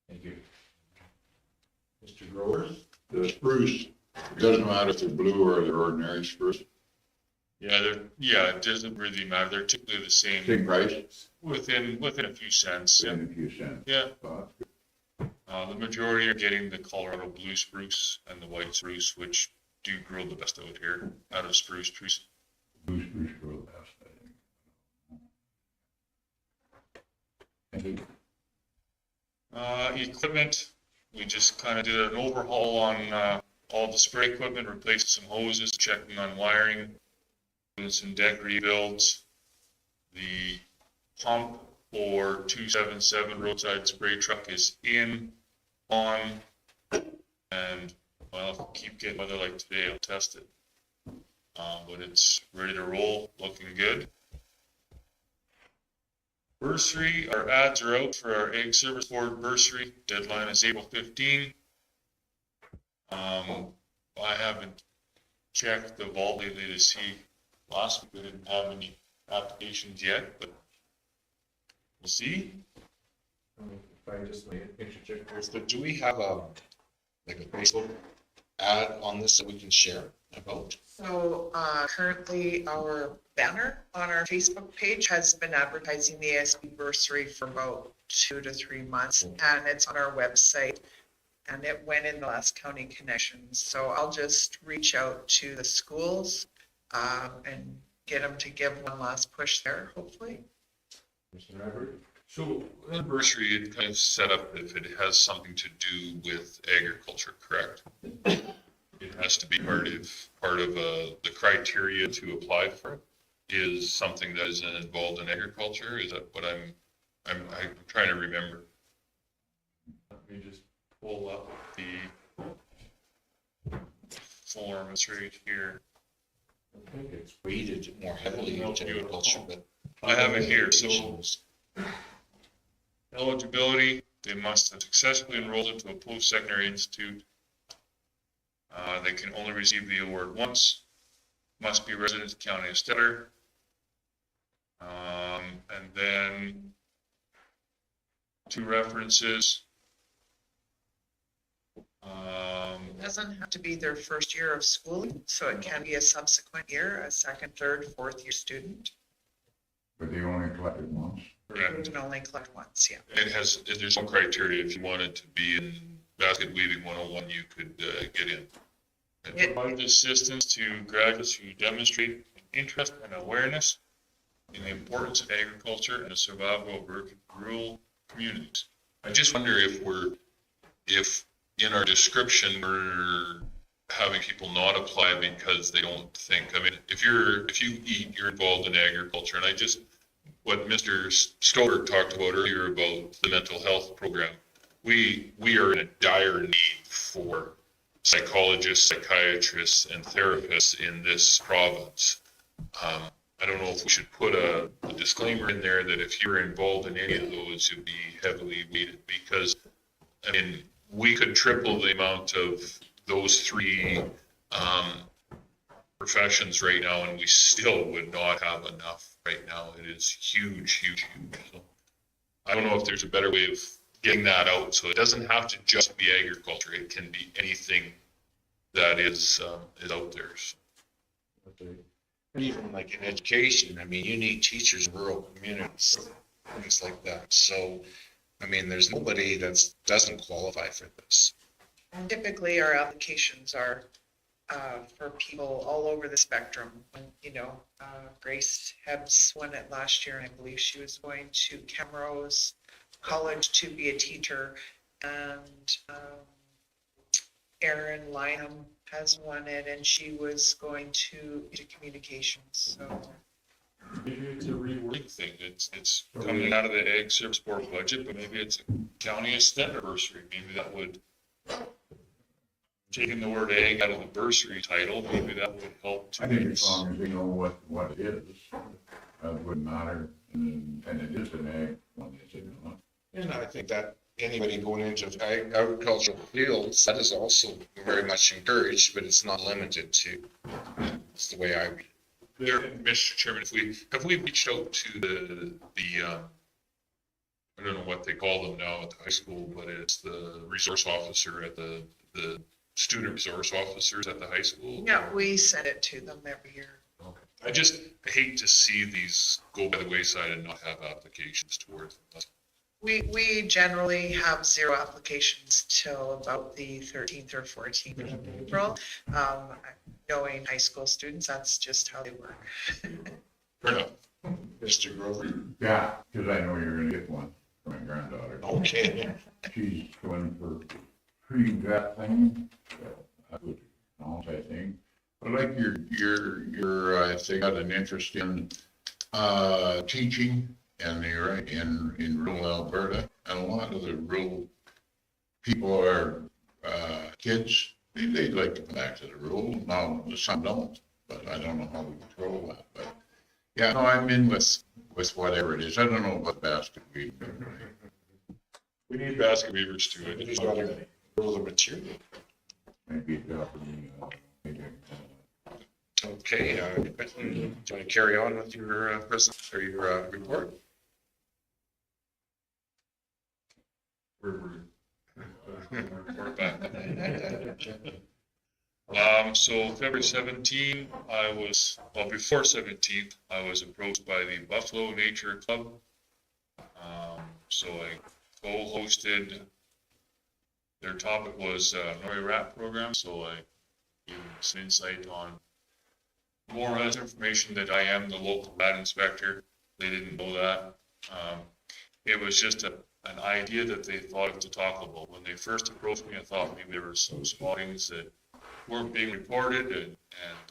Speaker 6: Thank you. Mr. Growers?
Speaker 7: The spruce, it doesn't matter if they're blue or they're ordinary spruce,
Speaker 3: Yeah, it doesn't really matter. They're typically the same,
Speaker 7: same price,
Speaker 3: within a few cents. Yeah.
Speaker 7: in a few cents.
Speaker 3: Yeah.
Speaker 7: So
Speaker 3: The majority are getting the Colorado blue spruce and the white spruce, which do grow the best out here, out of spruce trees.
Speaker 7: blue spruce grow best, I think. Thank you.
Speaker 3: Equipment, we just kind of did an overhaul on all the spray equipment, replaced some hoses, checking on wiring, doing some deck rebuilds. The pump for 277 roadside spray truck is on, and well, if we keep getting weather like today, I'll test it. But it's ready to roll, looking good. Bursary, our ads are out for our Egg Service Board Bursary. Deadline is April 15. I haven't checked the vault lately to see. Last week we didn't have any applications yet, but we'll see.
Speaker 6: If I just interject.
Speaker 1: So do we have like a Facebook ad on this that we can share about?
Speaker 11: So currently our banner on our Facebook page has been advertising the ASB bursary for about 2 to 3 months, and it's on our website, and it went in the last county connections. So I'll just reach out to the schools and get them to give one last push there, hopefully.
Speaker 6: Mr. Everett?
Speaker 3: So in Bursary, it kind of set up if it has something to do with agriculture, correct? It has to be part of the criteria to apply for it is something that is involved in agriculture. Is that what I'm trying to remember? Let me just pull up the form. It's right here.
Speaker 1: I think it's weighted more heavily into agriculture, but.
Speaker 3: I have it here. So eligibility, they must have successfully enrolled into a post-secondary institute. They can only receive the award once, must be resident of the county of Steller. And then 2 references.
Speaker 11: It doesn't have to be their first year of schooling, so it can be a subsequent year, a second, third, fourth year student.
Speaker 7: But they only collected once.
Speaker 11: You can only collect once, yeah.
Speaker 3: There's some criteria. If you wanted to be in basket weaving 101, you could get in. It provides assistance to graduates who demonstrate interest and awareness in the importance of agriculture and the survival of rural communities. I just wonder if in our description we're having people not apply because they don't think. I mean, if you eat, you're involved in agriculture, and what Mr. Stover talked about earlier about the mental health program, we are in a dire need for psychologists, psychiatrists, and therapists in this province. I don't know if we should put a disclaimer in there that if you're involved in any of those, you'll be heavily weighted, because, I mean, we could triple the amount of those 3 professions right now, and we still would not have enough right now. It is huge, huge, huge. So I don't know if there's a better way of getting that out, so it doesn't have to just be agriculture. It can be anything that is out there. So.
Speaker 1: And even like in education, I mean, you need teachers in rural communities, things like that. So, I mean, there's nobody that doesn't qualify for this.
Speaker 11: And typically our applications are for people all over the spectrum. You know, Grace Hebbs won it last year, and I believe she was going to Camrose College to be a teacher, and Erin Lyme has won it, and she was going to communications. So
Speaker 3: Maybe it's a rewording thing. It's coming out of the Egg Service Board budget, but maybe it's a county extender bursary. Maybe that would, taking the word egg out of the bursary title, maybe that would help.
Speaker 7: I think as long as we know what it is, it wouldn't matter, and it is an egg, one is it not.
Speaker 1: And I think that anybody going into agricultural fields, that is also very much encouraged, but it's not limited to. That's the way I read it.
Speaker 3: There, Mr. Chairman, have we reached out to the I don't know what they call them now at the high school, but it's the resource officer at the student resource officers at the high school?
Speaker 11: Yeah, we send it to them every year.
Speaker 3: Okay. I hate to see these go by the wayside and not have applications towards them.
Speaker 11: We generally have 0 applications till about the 13th or 14th of April. Knowing high school students, that's just how they work.
Speaker 3: Fair enough.
Speaker 1: Mr. Grover?
Speaker 7: Yeah, because I know you're gonna get one for my granddaughter.
Speaker 1: Okay.
Speaker 7: She's going for pre-vet thing, all I think. I like your, I think, got an interest in, teaching, and you're right, in rural Alberta, and a lot of the rural people are, kids, they'd like to come back to the rural, now, some don't, but I don't know how we control that, but, yeah, no, I'm in with whatever it is, I don't know about basket weed.
Speaker 3: We need basket weavers too. I
Speaker 1: Who's got to grow the material?
Speaker 7: Maybe it's up in the, maybe.
Speaker 1: Okay, do you want to carry on with your present or your report?
Speaker 3: Report back. So February 17, before 17th, I was approached by the Buffalo Nature Club. So I co-hosted, their topic was Nori Rat program, so I gave them some insight on more or less information that I am the local rat inspector. They didn't know that. It was just an idea that they thought of to talk about. When they first approached me, I thought maybe there were some small things that weren't being reported, and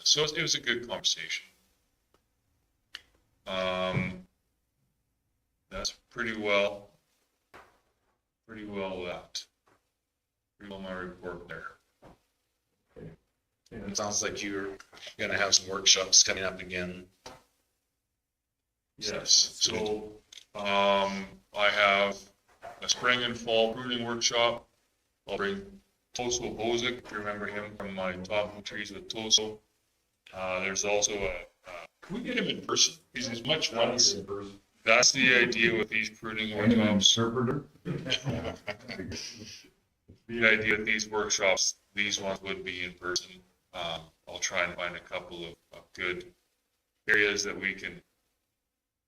Speaker 3: so it was a good conversation. That's pretty well my report there.
Speaker 1: It sounds like you're going to have some workshops coming up again.
Speaker 3: Yes, so, I have a spring and fall pruning workshop. I'll bring Toso Bozic, if you remember him from my Talking Trees with Toso. There's also can we get him in person? He's as much fun as, that's the idea with these pruning workshops.
Speaker 7: Interpreter?
Speaker 3: The idea of these workshops, these ones would be in person. I'll try and find a couple of good areas that we can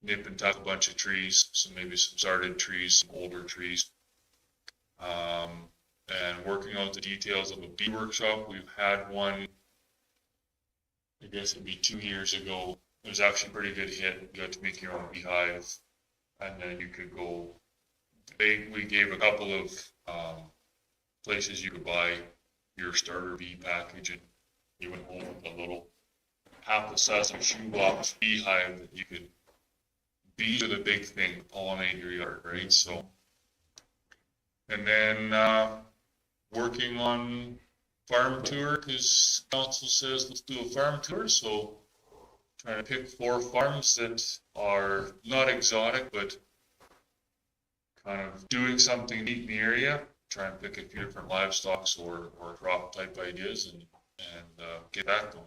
Speaker 3: nip and tuck a bunch of trees, maybe some started trees, some older trees. And working out the details of a bee workshop. We've had one, I guess it'd be 2 years ago. It was actually a pretty good hit. You got to make your own beehive, and then you could go. We gave a couple of places you could buy your starter bee package, and you went home with a little half the size of a shoebox beehive that you could. Bees are the big thing, pollinate your yard, right? So, and then working on farm tour, because council says let's do a farm tour. So trying to pick 4 farms that are not exotic, but kind of doing something neat in the area. Try and pick a few different livestock or crop type ideas and get that going.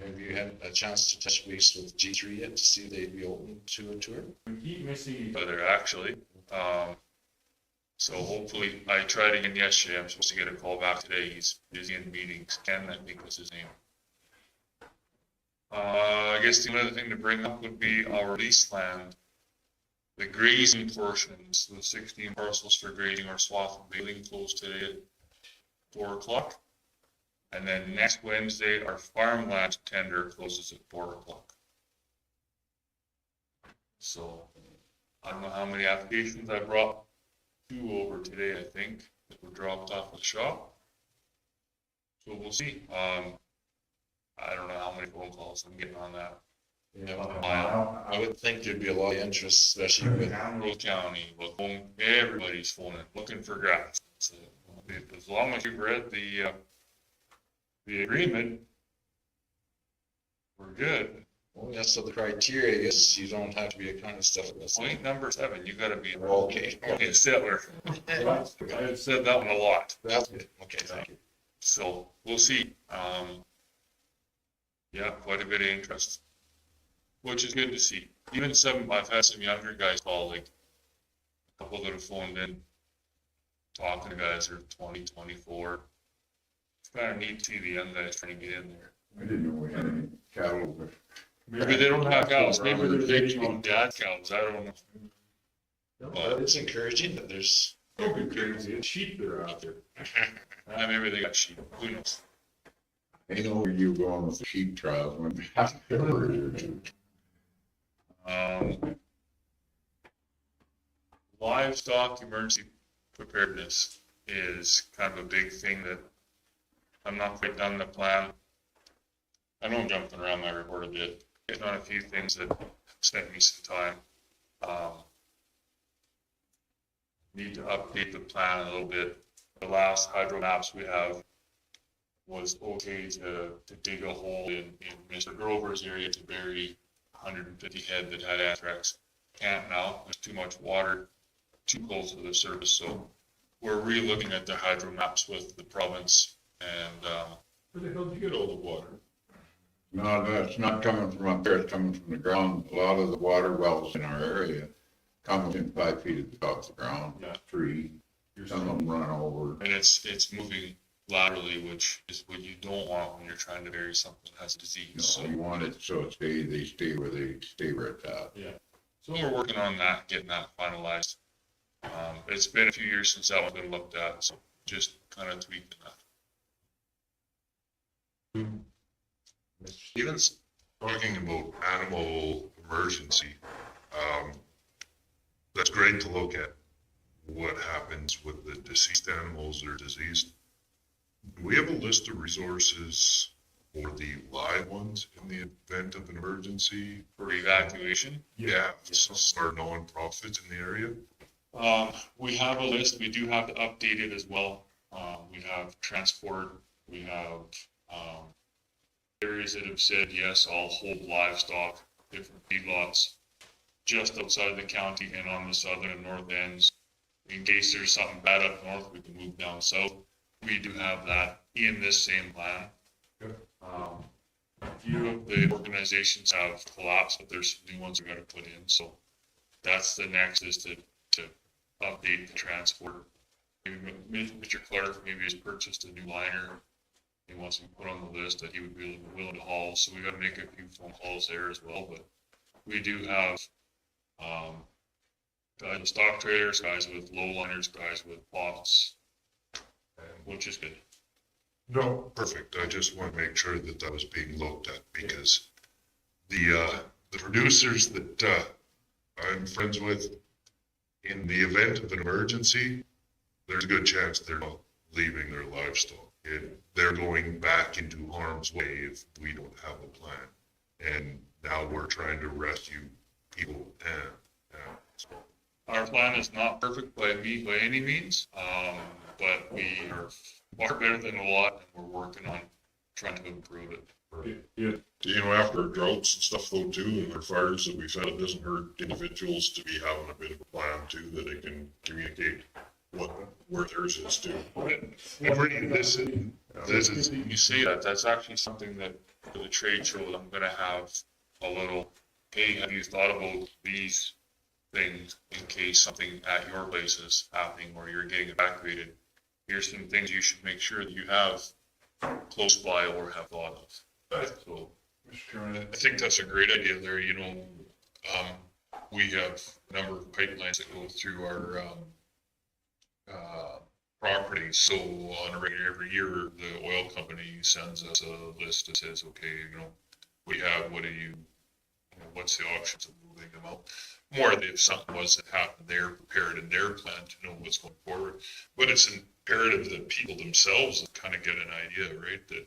Speaker 1: Have you had a chance to touch base with G3 yet to see if they'd be open to a tour?
Speaker 6: We keep missing.
Speaker 3: But they're actually, so hopefully, I tried again yesterday. I'm supposed to get a call back today. He's busy in meetings. Ken, I think was his name. I guess the other thing to bring up would be our lease land. The grazing portions, the 16 parcels for grazing or swath and baling closed today at 4 o'clock. And then next Wednesday, our farmland tender closes at 4 o'clock. So I don't know how many applications I brought 2 over today, I think, that were dropped off the shop. So we'll see. I don't know how many phone calls I'm getting on that.
Speaker 1: I would think there'd be a lot of interest, especially with
Speaker 3: Rural County, everybody's phoning, looking for grass. So, as long as you've read the agreement, we're good.
Speaker 1: Well, that's the criteria, is you don't have to be a kind of stuff.
Speaker 3: Point number 7, you gotta be
Speaker 1: Okay,
Speaker 3: a settler. I've said that one a lot.
Speaker 1: that's good. Okay, thank you.
Speaker 3: So we'll see. Yeah, quite a bit of interest, which is good to see. Even I've had some younger guys call, like a couple that have phoned in, talking to guys who are 20, 24. It's kind of neat to see the young guys trying to get in there.
Speaker 7: I didn't know we had any cattle, but
Speaker 3: Maybe they don't have cows. Maybe they're dating on dad cows. I don't know.
Speaker 1: But it's encouraging that there's,
Speaker 8: Don't be crazy, it's sheep that are out there.
Speaker 3: Maybe they got sheep. Who knows?
Speaker 7: I know where you going with the sheep trials when we have to.
Speaker 3: Livestock emergency preparedness is kind of a big thing that I'm not quite done the plan. I know I'm jumping around my report a bit, getting on a few things that spent me some time. Need to update the plan a little bit. The last hydro maps we have was okay to dig a hole in Mr. Grover's area to bury 150 head that had anthrax. Can't now, there's too much water, too close to the surface, so we're re-looking at the hydro maps with the province, and
Speaker 8: Where the hell did you get all the water?
Speaker 7: No, that's not coming from up there, it's coming from the ground. A lot of the water wells in our area come within 5 feet of the top of the ground.
Speaker 3: Yeah.
Speaker 7: 3, some of them run over.
Speaker 3: and it's moving laterally, which is what you don't want when you're trying to bury something that has a disease.
Speaker 7: You
Speaker 3: So,
Speaker 7: know, you want it so they stay where they stay where it's at.
Speaker 3: so we're working on that, getting that finalized. It's been a few years since that one's been looked at, so just kind of tweaking that.
Speaker 1: Stevens,
Speaker 9: Talking about animal emergency, that's great to look at what happens with the deceased animals that are diseased. Do we have a list of resources for the live ones in the event of an emergency?
Speaker 3: For evacuation,
Speaker 9: Yeah, so our non-profits in the area.
Speaker 3: we have a list. We do have to update it as well. We have transport, we have areas that have said, yes, I'll hold livestock, different feedlots just outside the county and on the southern and north ends. In case there's something bad up north, we can move down south. We do have that in this same plan. A few of the organizations have collapsed, but there's some new ones we're gonna put in, so that's the next, is to update the transport. Maybe Mr. Clark maybe has purchased a new liner. He wants to put on the list that he would be willing to haul, so we gotta make a few phone calls there as well, but we do have guys with stock traders, guys with low liners, guys with plots, which is good.
Speaker 9: No, perfect. I just want to make sure that that was being looked at, because the producers that I'm friends with, in the event of an emergency, there's a good chance they're not leaving their livestock. They're going back into harm's way if we don't have a plan. And now we're trying to rescue people who can. So
Speaker 3: Our plan is not perfect by any means, but we are far better than a lot, and we're working on trying to improve it.
Speaker 9: You know, after droughts and stuff though too, and our fires that we've had, it doesn't hurt individuals to be having a bit of a plan too, that they can communicate where theirs is too. This is,
Speaker 3: You say that, that's actually something that for the trade show, I'm gonna have a little, hey, have you thought about these things in case something at your place is happening or you're getting evacuated? Here's some things you should make sure that you have close by or have thought of. So,
Speaker 8: Mr. Chairman,
Speaker 9: I think that's a great idea, Larry. You know, we have a number of pipelines that go through our property. So on a regular, every year, the oil company sends us a list that says, okay, you know, we have, what's the options of moving them out? More if something was that happened, they're prepared in their plan to know what's going forward. But it's imperative that people themselves kind of get an idea, right? That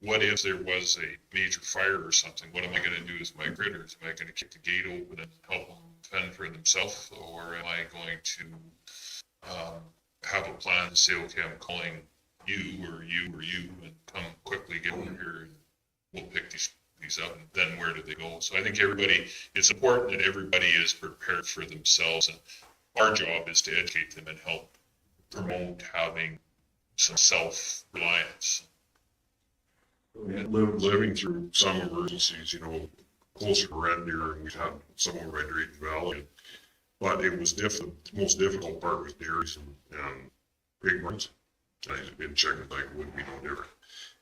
Speaker 9: what if there was a major fire or something? What am I going to do as my critters? Am I going to kick the gate open and help them fend for themselves? Or am I going to have a plan to say, okay, I'm calling you or you or you, and come quickly get over here, and we'll pick these
Speaker 3: these up, and then where do they go? So I think it's important that everybody is prepared for themselves, and our job is to educate them and help promote having some self-reliance.
Speaker 9: Living through some emergencies, you know, closer to Red Deer, and we've had some over by Drayton Valley. But it was different. The most difficult part was dairies and pig barns. I've been checking like would be no different.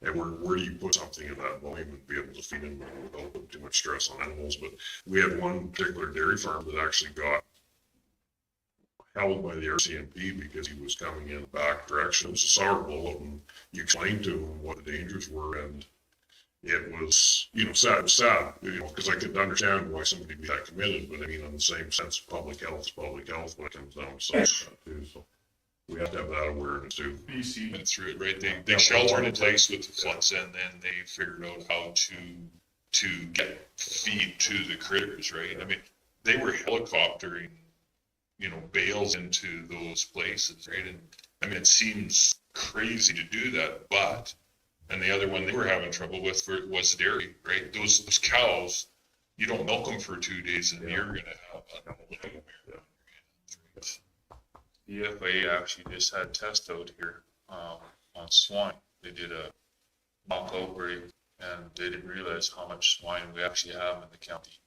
Speaker 9: And where do you put something in that volume and be able to feed them without putting too much stress on animals? But we had one particular dairy farm that actually got held by the RCMP because he was coming in the back direction. It was a sour bullet, and you explained to him what the dangers were, and it was, you know, sad, you know, because I could understand why somebody would be that committed, but I mean, on the same sense, public health is public health when it comes down to something too, so we have to have that awareness too.
Speaker 3: BC went through it, right? They sheltered in place with the floods, and then they figured out how to get feed to the critters, right? I mean, they were helicoptering, you know, bales into those places, right? And I mean, it seems crazy to do that, but, and the other one they were having trouble with was dairy, right? Those cows, you don't milk them for 2 days and you're going to have a
Speaker 8: The FAA actually just had a test out here on swine. They did a mock outbreak and they didn't realize how much swine we actually have in the county.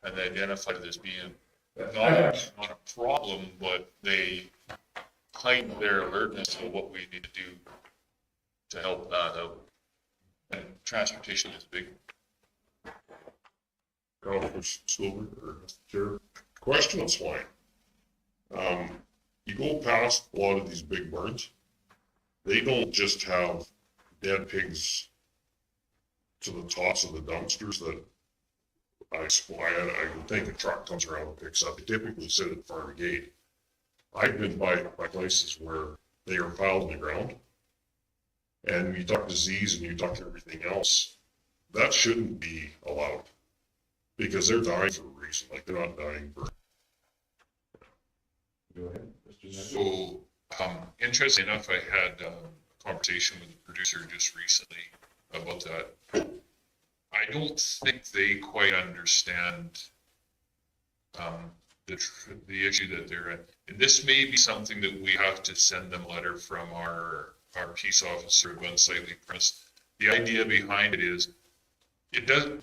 Speaker 8: And they identified it as being not a problem, but they heightened their alertness of what we need to do to help that out. And transportation is big.
Speaker 9: Sure. Question on swine. You go past a lot of these big barns, they don't just have dead pigs to the tops of the dumpsters that I would think a truck comes around and picks up. They typically sit at the farm gate. I've been by places where they are piled on the ground, and you talk disease and you talk everything else. That shouldn't be allowed because they're dying for a reason. Like they're not dying for.
Speaker 6: Go ahead, Mr. Knapp.
Speaker 3: So, interesting enough, I had a conversation with the producer just recently about that. I don't think they quite understand the issue that they're in. And this may be something that we have to send them a letter from our peace officer of unsightly premise. The idea behind it is, the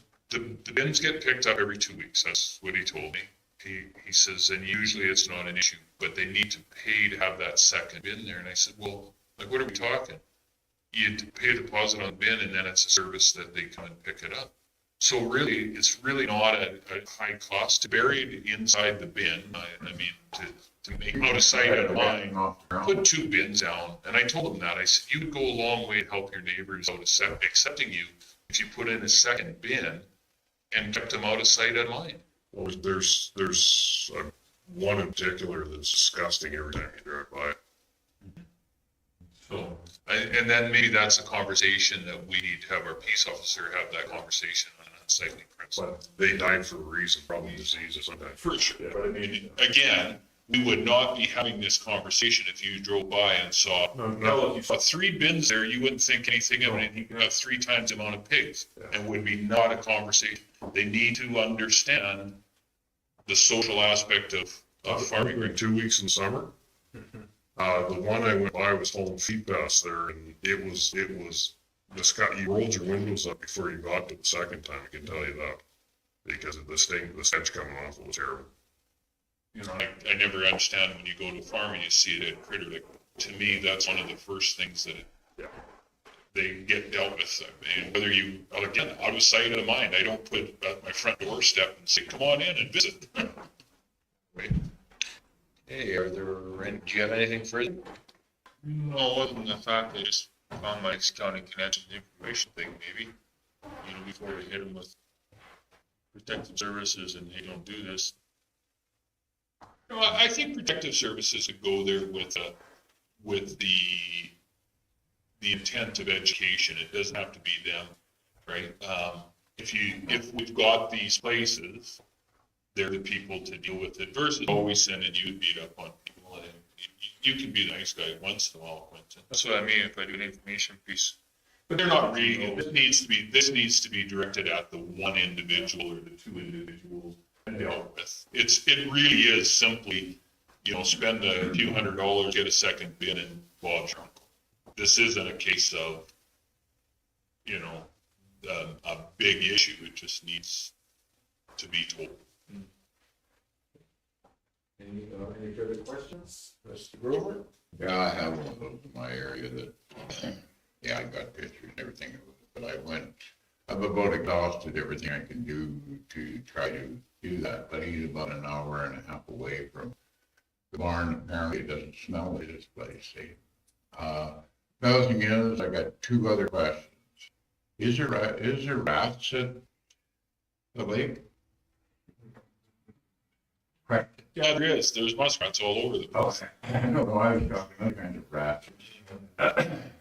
Speaker 3: bins get picked up every 2 weeks. That's what he told me. He says, and usually it's not an issue, but they need to pay to have that second bin there. And I said, well, like, what are we talking? You pay a deposit on the bin and then it's a service that they come and pick it up. So really, it's really not a high cost to bury it inside the bin. I mean, to make out of sight, out of mind, put 2 bins down. And I told him that. I said, you would go a long way to help your neighbors out of accepting you if you put in a second bin and kept them out of sight, out of mind.
Speaker 9: Well, there's one in particular that's disgusting every time you drive by.
Speaker 3: So, and then maybe that's a conversation that we need to have our peace officer have that conversation on an unsightly principle.
Speaker 9: But they died for a reason, probably disease or something.
Speaker 3: For sure. But I mean, again, we would not be having this conversation if you drove by and saw, if you saw 3 bins there, you wouldn't think anything of it, and you could have 3 times the amount of pigs, and would be not a conversation. They need to understand the social aspect of farming.
Speaker 9: Farming 2 weeks in summer. The one I went by was hauling feed past there, and it was you rolled your windows up before you got to the second time. I can tell you that because of the stench coming off. It was terrible.
Speaker 3: You know, I never understand when you go to a farm and you see a dead critter. Like, to me, that's one of the first things that they get dealt with. And whether you, again, out of sight, out of mind, I don't put at my front doorstep and say, come on in and visit. Right.
Speaker 1: Hey, do you have anything further?
Speaker 8: No, other than the fact I just found my county connection information thing, maybe, you know, before we hit them with protective services and they don't do this.
Speaker 3: No, I think protective services would go there with the intent of education. It doesn't have to be them, right? If we've got these places, they're the people to deal with it versus always sending you beat up on people. And you can be the nice guy once in a while, Quentin.
Speaker 8: That's what I mean, if I do an information piece.
Speaker 3: But they're not reading it. This needs to be directed at the one individual or the two individuals and dealt with. It really is simply, spend a few $100, get a second bin and Bob's your uncle. This isn't a case of, a big issue. It just needs to be told.
Speaker 6: Any further questions? Mr. Grover?
Speaker 7: Yeah, I have one of those in my area that, yeah, I got pictures and everything of it, but I've about exhausted everything I can do to try to do that, but he's about an hour and a half away from the barn. Apparently it doesn't smell like this place, see? The other thing is, I got two other questions. Is there rats at the lake? Correct.
Speaker 3: Yeah, there is. There's muskrats all over the place.
Speaker 7: I know, I was talking other kinds of rats.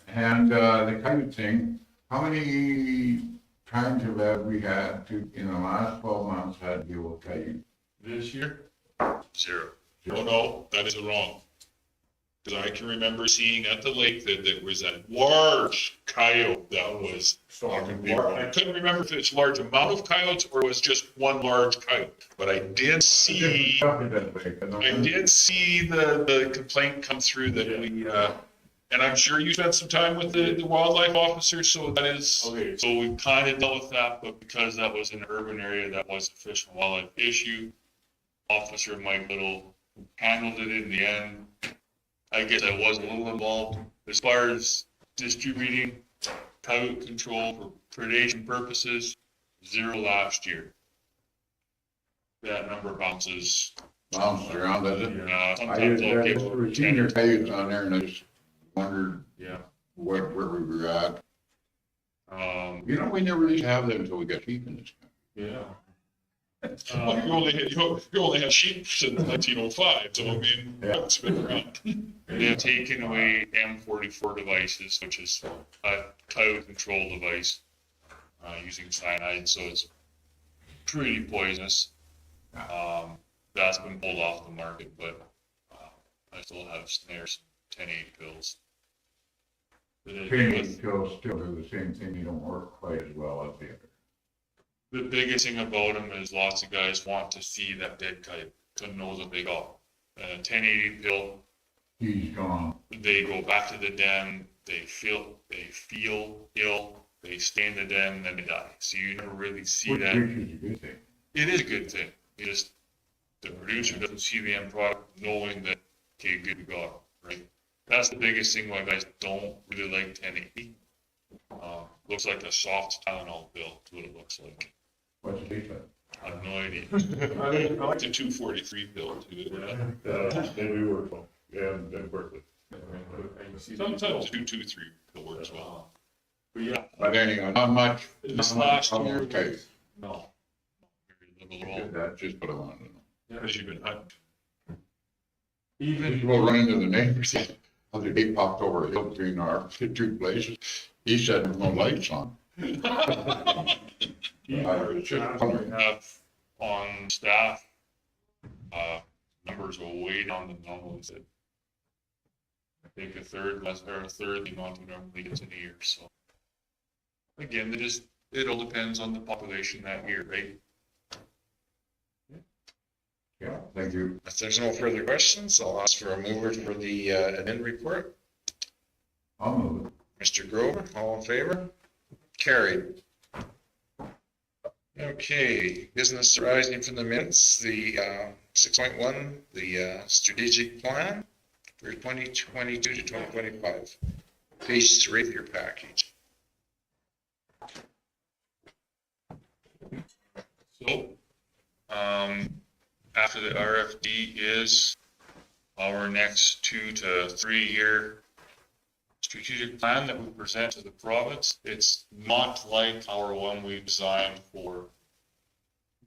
Speaker 7: And the coyote thing, how many times have we had to, in the last 12 months, had to deal with coyote?
Speaker 3: This year? Zero. Oh, no, that is wrong. Because I can remember seeing at the lake that there was a large coyote that was, I couldn't remember if it's a large amount of coyotes or it was just one large coyote. But I did see the complaint come through that we, and I'm sure you spent some time with the wildlife officer, so that is,
Speaker 8: Okay.
Speaker 3: so we kind of dealt with that, but because that was an urban area, that was a fish and wildlife issue. Officer Mike Little handled it in the end. I guess I was a little involved as far as distributing coyote control for predation purposes, 0 last year. That number bounces.
Speaker 7: Bounced around, does it?
Speaker 3: Yeah,
Speaker 7: I
Speaker 3: sometimes I'll give
Speaker 7: just were seeing your coyotes on there and I just wondered
Speaker 3: yeah.
Speaker 7: where we were at.
Speaker 3: We
Speaker 7: We never used to have them until we got sheep in this country.
Speaker 8: Yeah.
Speaker 3: you only had sheep since 1905, so I mean, it's been around. They've taken away M44 devices, which is a coyote control device using cyanide, so it's pretty poisonous. That's been pulled off the market, but I still have snares, 10-8 pills.
Speaker 7: Training pills still do the same thing, they don't work quite as well as the other.
Speaker 3: The biggest thing about them is lots of guys want to see that dead coyote to know that they got 1080 pill.
Speaker 7: He's gone.
Speaker 3: They go back to the den. They feel ill. They stay in the den and then they die. So you never really see
Speaker 7: Which
Speaker 3: that.
Speaker 7: is a good thing.
Speaker 3: It is a good thing. It just the producer doesn't see the end product knowing that okay, good we got it, right? That's the biggest thing why guys don't really like 1080. Looks like a soft Tylenol pill. That's what it looks like.
Speaker 7: What's the defense?
Speaker 3: I have no idea. I like the 243 pill too.
Speaker 9: They do work well, and Berkeley.
Speaker 3: Sometimes 223 pill works well. But yeah,
Speaker 7: But anyhow, not much.
Speaker 3: this
Speaker 7: not much
Speaker 3: last
Speaker 7: problem
Speaker 3: year,
Speaker 7: with coyotes.
Speaker 3: no. Very little at all,
Speaker 7: That's just what I wanted to know.
Speaker 3: because you've been hunting.
Speaker 7: Even we'll run into the neighbors. Other day popped over a hill between our two places. He said there's no lights on.
Speaker 3: We have on staff, numbers are way down the normals that I think a third the amount we normally get in a year, so. Again, it all depends on the population that year, right?
Speaker 7: Yeah, thank you.
Speaker 1: If there's no further questions, I'll ask for a mover for the admin report.
Speaker 7: I'll move it.
Speaker 1: Mr. Grover, all in favor? Carried. Okay, business arising from the minutes, the 6.1, the strategic plan for 2022 to 2025. Page 3 of your package.
Speaker 3: So, after the RFD is our next 2 to 3 year strategic plan that we present to the province. It's not like our one we designed for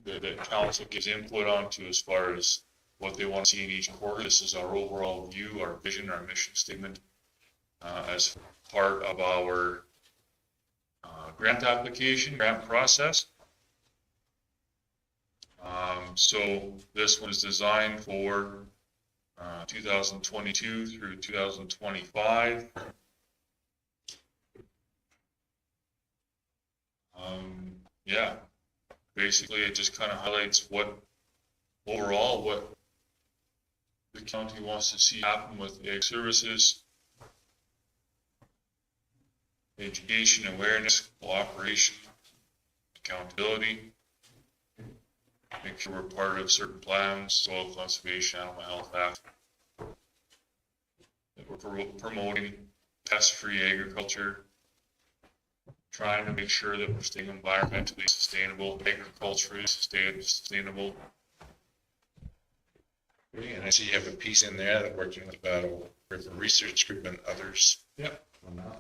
Speaker 3: that council gives input onto as far as what they want to see in each quarter. This is our overall view, our vision, our mission statement as part of our grant process. So this one is designed for 2022 through 2025. Yeah, basically it just kind of highlights what the county wants to see happen with ag services, education, awareness, cooperation, accountability. Make sure we're part of certain plans, soil conservation, animal health act. That we're promoting pest-free agriculture. Trying to make sure that we're staying environmentally sustainable, agriculturally sustainable.
Speaker 1: And I see you have a piece in there that working with River Research Group and others.
Speaker 3: Yep.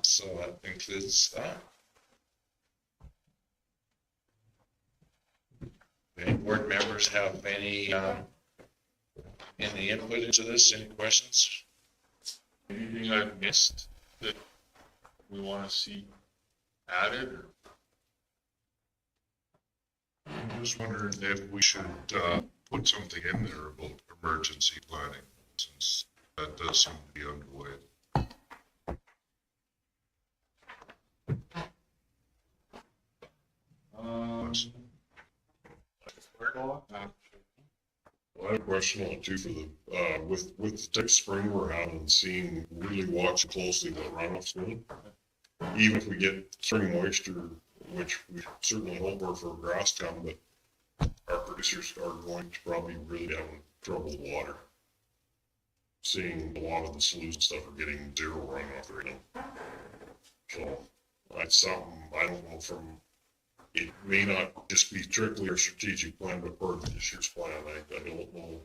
Speaker 1: So that includes that. Any board members have any input into this? Any questions?
Speaker 3: Anything I've missed that we want to see added? Or?
Speaker 9: I'm just wondering if we should, put something in there about emergency planning, since that does seem to be underway. Well, I have a question on it too for the, with the type of spring we're having, seeing, really watching closely what runoff's doing. Even if we get spring moisture, which we certainly hope for a grass town, but our producers are going to probably really having trouble with water. Seeing a lot of the sloughs and stuff are getting zero runoff right now. So that's something, I don't know from, it may not just be strictly our strategic plan, but part of this year's plan. I don't know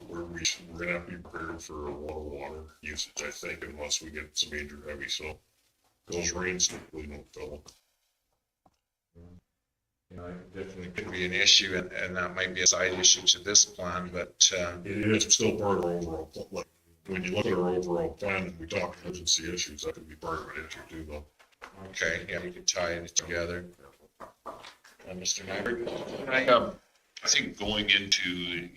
Speaker 9: where we're gonna have to be prepared for a lot of water usage, I think, unless we get some major heavy, so those rains typically don't fill.
Speaker 1: You know, it definitely could be an issue, and that might be a side issue to this plan, but
Speaker 9: It is still part of our overall, like, when you look at our overall plan and we talk emergency issues, that could be part of an issue too, though.
Speaker 1: okay, yeah, you can tie it together. Mr. Nyberg?
Speaker 3: I think going into,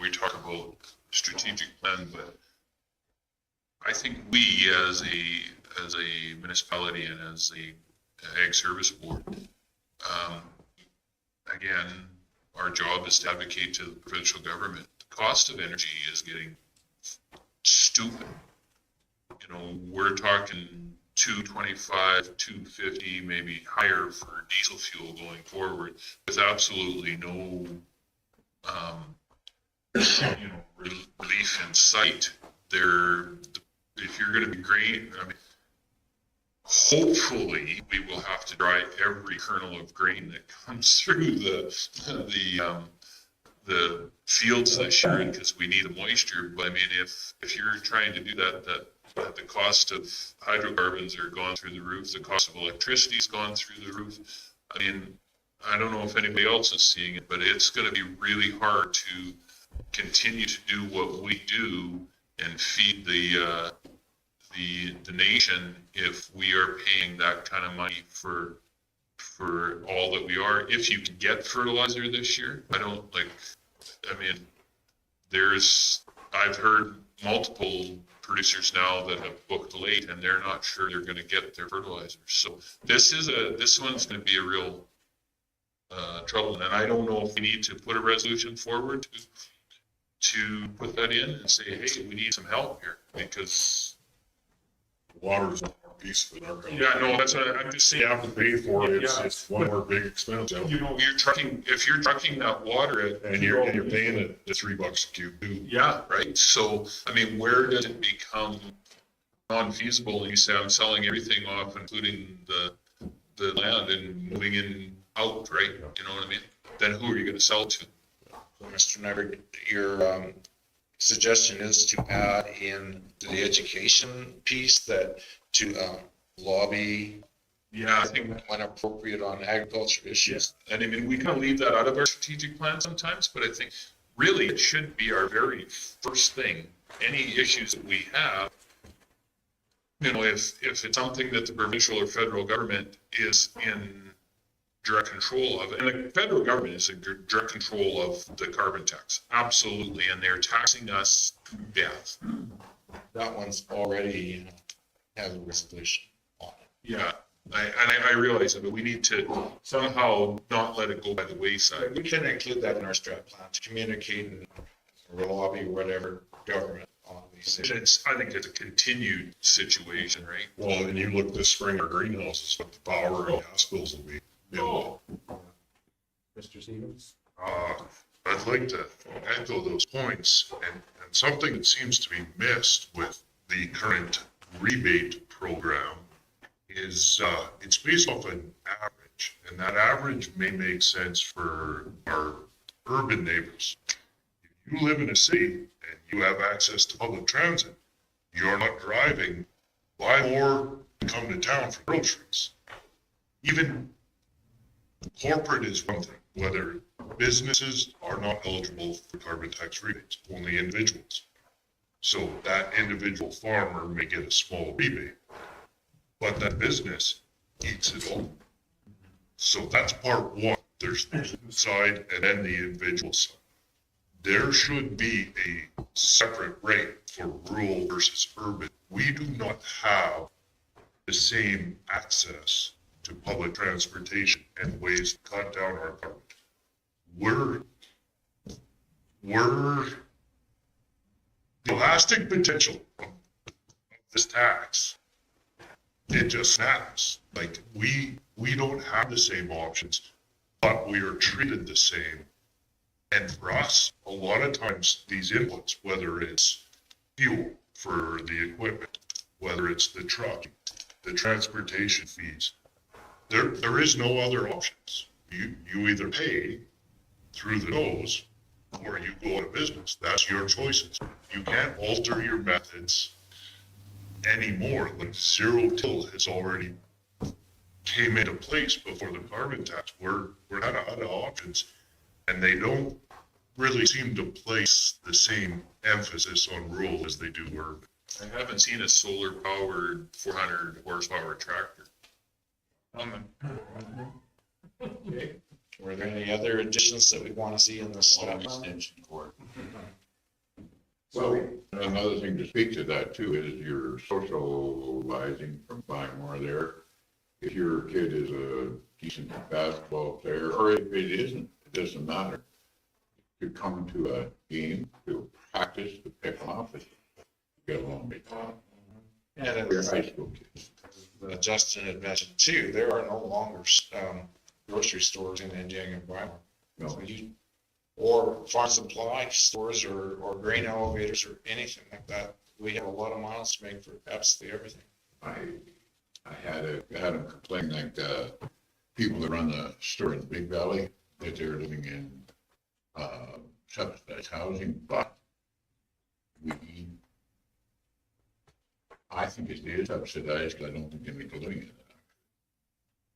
Speaker 3: we talk about strategic plan, but I think we as a municipality and as a ag service board, again, our job is to advocate to the provincial government. The cost of energy is getting stupid. We're talking $2.25, $2.50, maybe higher for diesel fuel going forward, with absolutely no, relief in sight. If you're going to be grain, hopefully we will have to dry every kernel of grain that comes through the fields this year, because we need the moisture. But if you're trying to do that the cost of hydrocarbons are gone through the roof, the cost of electricity's gone through the roof. I don't know if anybody else is seeing it, but it's going to be really hard to continue to do what we do and feed the nation if we are paying that kind of money for all that we are. If you can get fertilizer this year, I've heard multiple producers now that have booked late and they're not sure they're going to get their fertilizer. So this one's going to be a real trouble. And I don't know if we need to put a resolution forward to put that in and say, hey, we need some help here, because
Speaker 9: Water is not our piece of it. Our company.
Speaker 3: yeah, no, I'm just saying.
Speaker 9: You have to pay for it,
Speaker 3: Yeah,
Speaker 9: it's one of our big expenses.
Speaker 3: if you're trucking that water
Speaker 9: And you're paying it $3 a cube too.
Speaker 3: yeah, right. So, where does it become non-feasible and you say, I'm selling everything off, including the land, and moving in out, right? You know what I mean? Then who are you going to sell to?
Speaker 1: So, Mr. Nyberg, your suggestion is to add in to the education piece that to lobby
Speaker 3: Yeah, I think,
Speaker 1: when appropriate on agriculture issues.
Speaker 3: and we kind of leave that out of our strategic plan sometimes, but I think really it should be our very first thing. Any issues that we have, if it's something that the provincial or federal government is in direct control of, and the federal government is in direct control of the carbon tax, absolutely, and they're taxing us to death.
Speaker 1: That one's already has a resolution on it.
Speaker 3: Yeah, I realize that, but we need to somehow not let it go by the wayside.
Speaker 1: We can include that in our strat plan to communicate and lobby whatever government on these issues.
Speaker 3: I think it's a continued situation, right?
Speaker 9: Well, and you look this spring, our greenhouses, what the power and gas bills will be.
Speaker 3: Oh.
Speaker 6: Mr. Stevens?
Speaker 9: I'd like to echo those points, and something that seems to be missed with the current rebate program is it's based off an average, and that average may make sense for our urban neighbors. If you live in a city and you have access to public transit, you're not driving, buy more to come to town for groceries. Even corporate is one thing, whether businesses are not eligible for carbon tax rebates, only individuals. So that individual farmer may get a small rebate, but that business eats it all. So that's part one. There's the side and then the individual side. There should be a separate rate for rural versus urban. We do not have the same access to public transportation and ways to cut down our carbon. We're the elastic potential of this tax, it just snaps. Like we don't have the same options, but we are treated the same. And for us, a lot of times these inputs, whether it's fuel for the equipment, whether it's the truck, the transportation fees, there is no other options. You either pay through the nose or you go out of business. That's your choices. You can't alter your methods anymore. Like zero till has already came into place before the carbon tax. We're not out of options, and they don't really seem to place the same emphasis on rural as they do urban.
Speaker 3: I haven't seen a solar powered 400 horsepower tractor.
Speaker 6: Okay.
Speaker 1: Were there any other additions that we want to see in this?
Speaker 7: Extension cord.
Speaker 6: So,
Speaker 7: Another thing to speak to that too is your socializing from buying more there. If your kid is a decent basketball player, or if it isn't, it doesn't matter. To come to a game, to practice, to pick them up, and get along with
Speaker 1: And
Speaker 7: your
Speaker 1: as
Speaker 7: high school kids.
Speaker 1: Justin had mentioned too, there are no longer grocery stores in Indiana and Bryan.
Speaker 7: No.
Speaker 1: Or farm supply stores or grain elevators or anything like that. We have a lot of miles to make for absolutely everything.
Speaker 7: I had them complain like people that run the store in Big Valley, that they're living in subsidized housing, but I think it is subsidized, because I don't think they make a living in it.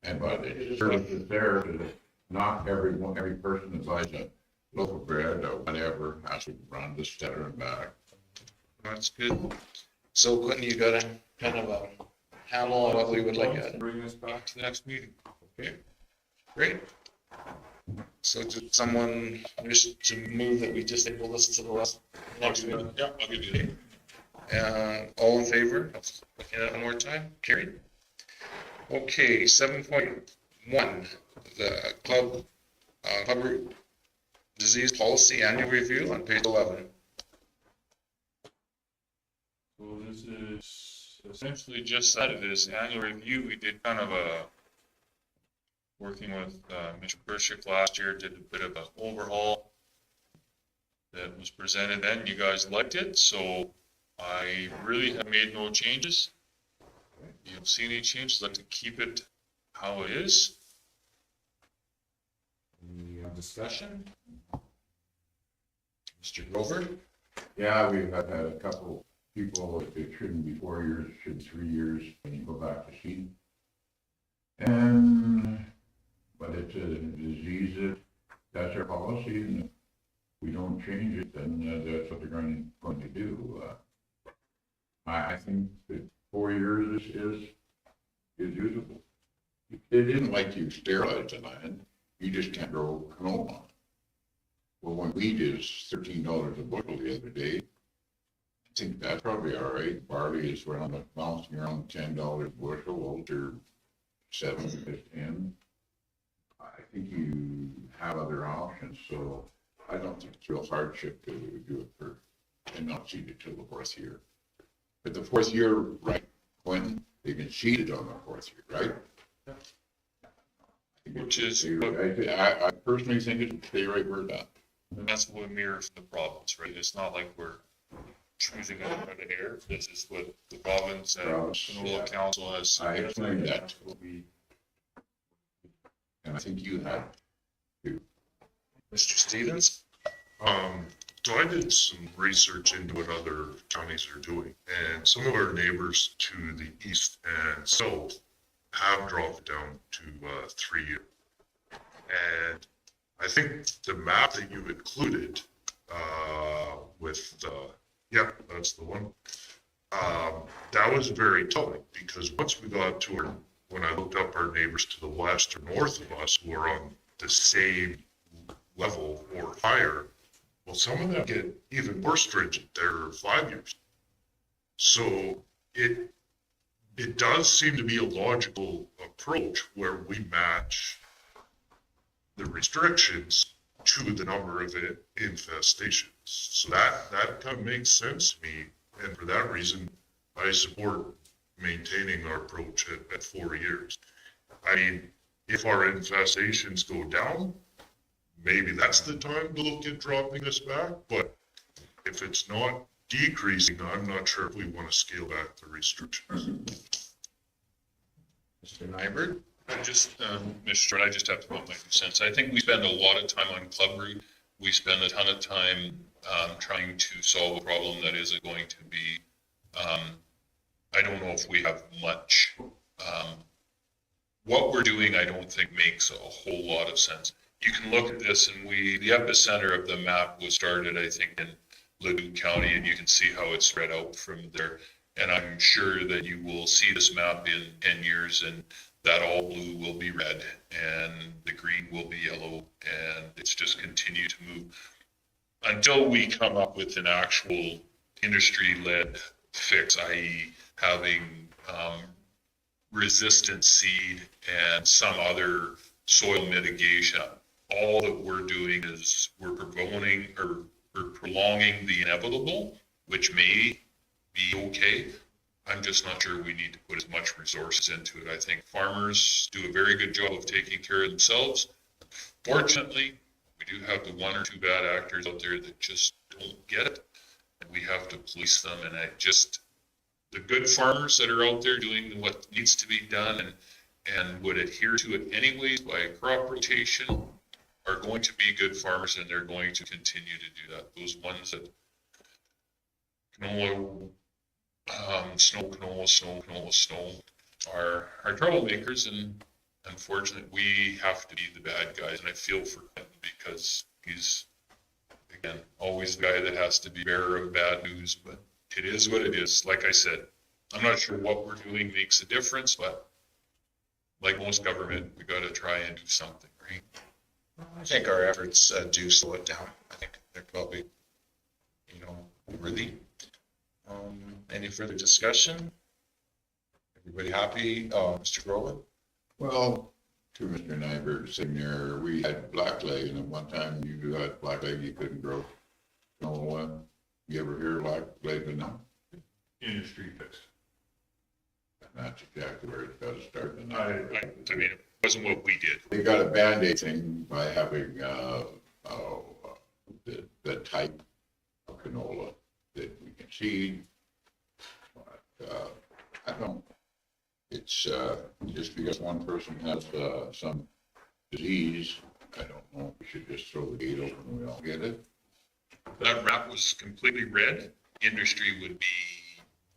Speaker 7: And but the service is there, that not every person that buys a loaf of bread or whatever has to run the center and back.
Speaker 1: That's good. So Quentin, you got a kind of a handle on what we would like at?
Speaker 3: Bring this back to the next meeting.
Speaker 1: Okay, great. So did someone wish to move that we just table this to the next meeting?
Speaker 3: Yeah, I'll give you that.
Speaker 1: All in favor of looking at it one more time? Carried. Okay, 7.1, the club disease policy annual review on page 11.
Speaker 3: So this is essentially just that. It is annual review. We did kind of a, working with Mr. Bursary last year, did a bit of an overhaul that was presented then. You guys liked it, so I really have made no changes. You don't see any changes. I'd like to keep it how it is.
Speaker 1: Any discussion? Mr. Grover?
Speaker 7: Yeah, we've had a couple people, it shouldn't be 4 years, it should be 3 years when you go back to seed. But it's a disease that's our policy, and if we don't change it, then that's what they're going to do. I think that 4 years is usable. It isn't like you sterilize the land, you just can't grow canola on it. Well, when wheat is $13 a bushel the other day, I think that's probably all right. Barley is bouncing around $10 a bushel. Well, you're 7 to 10. I think you have other options, so I don't think it's real hardship to do it for, and not seed it till the 4th year. But the 4th year, right, when they can seed it on the 4th year, right?
Speaker 3: Which is,
Speaker 7: I personally think it's stay right where it's at.
Speaker 3: and that's what mirrors the province, right? It's not like we're choosing it out of the air. This is what the province and Canola Council has.
Speaker 7: I explained that, and I think you have.
Speaker 1: Mr. Stevens?
Speaker 9: So I did some research into what other counties are doing, and some of our neighbors to the east and south have dropped down to 3 year. And I think the map that you included with, yeah, that's the one. That was very telling, because once we got to our, when I looked up our neighbors to the west or north of us who are on the same level or higher, well, some of them get even more stringent. They're 5 years. So it does seem to be a logical approach where we match the restrictions to the number of infestations. So that kind of makes sense to me. And for that reason, I support maintaining our approach at 4 years. I mean, if our infestations go down, maybe that's the time to look at dropping this back. But if it's not decreasing, I'm not sure if we want to scale back the restrictions.
Speaker 1: Mr. Nyberg?
Speaker 3: I just, Mr. Chair, I just have to put my 2 cents. I think we spend a lot of time on Club Route. We spend a ton of time trying to solve a problem that isn't going to be, I don't know if we have much. What we're doing, I don't think makes a whole lot of sense. You can look at this and the epicenter of the map was started, I think, in Ladue County, and you can see how it's spread out from there. And I'm sure that you will see this map in 10 years and that all blue will be red and the green will be yellow, and it's just continue to move until we come up with an actual industry-led fix, i.e. having resistant seed and some other soil mitigation. All that we're doing is we're prolonging the inevitable, which may be okay. I'm just not sure we need to put as much resources into it. I think farmers do a very good job of taking care of themselves. Fortunately, we do have the 1 or 2 bad actors out there that just don't get it, and we have to police them. And the good farmers that are out there doing what needs to be done and would adhere to it anyways by crop rotation are going to be good farmers, and they're going to continue to do that. Those ones that canola, snow are troublemakers, and unfortunately we have to be the bad guys. And I feel for Clinton because he's, again, always the guy that has to be bearer of bad news, but it is what it is. Like I said, I'm not sure what we're doing makes a difference, but like most government, we got to try and do something, right?
Speaker 1: I think our efforts do slow it down. I think they're probably, worthy. Any further discussion? Everybody happy? Mr. Grover?
Speaker 7: Well, to Mr. Nyberg sitting there, we had blackleg, and at one time you had blackleg, you couldn't grow. No, you ever hear blackleg enough?
Speaker 8: Industry fixed.
Speaker 7: And that's exactly where it's got to start. And
Speaker 3: I mean, it wasn't what we did.
Speaker 7: they got a Band-Aid thing by having the type of canola that we can seed. But, I don't, it's just because one person has some disease, I don't know if we should just throw the gate open and we all get it.
Speaker 3: That map was completely red. Industry would be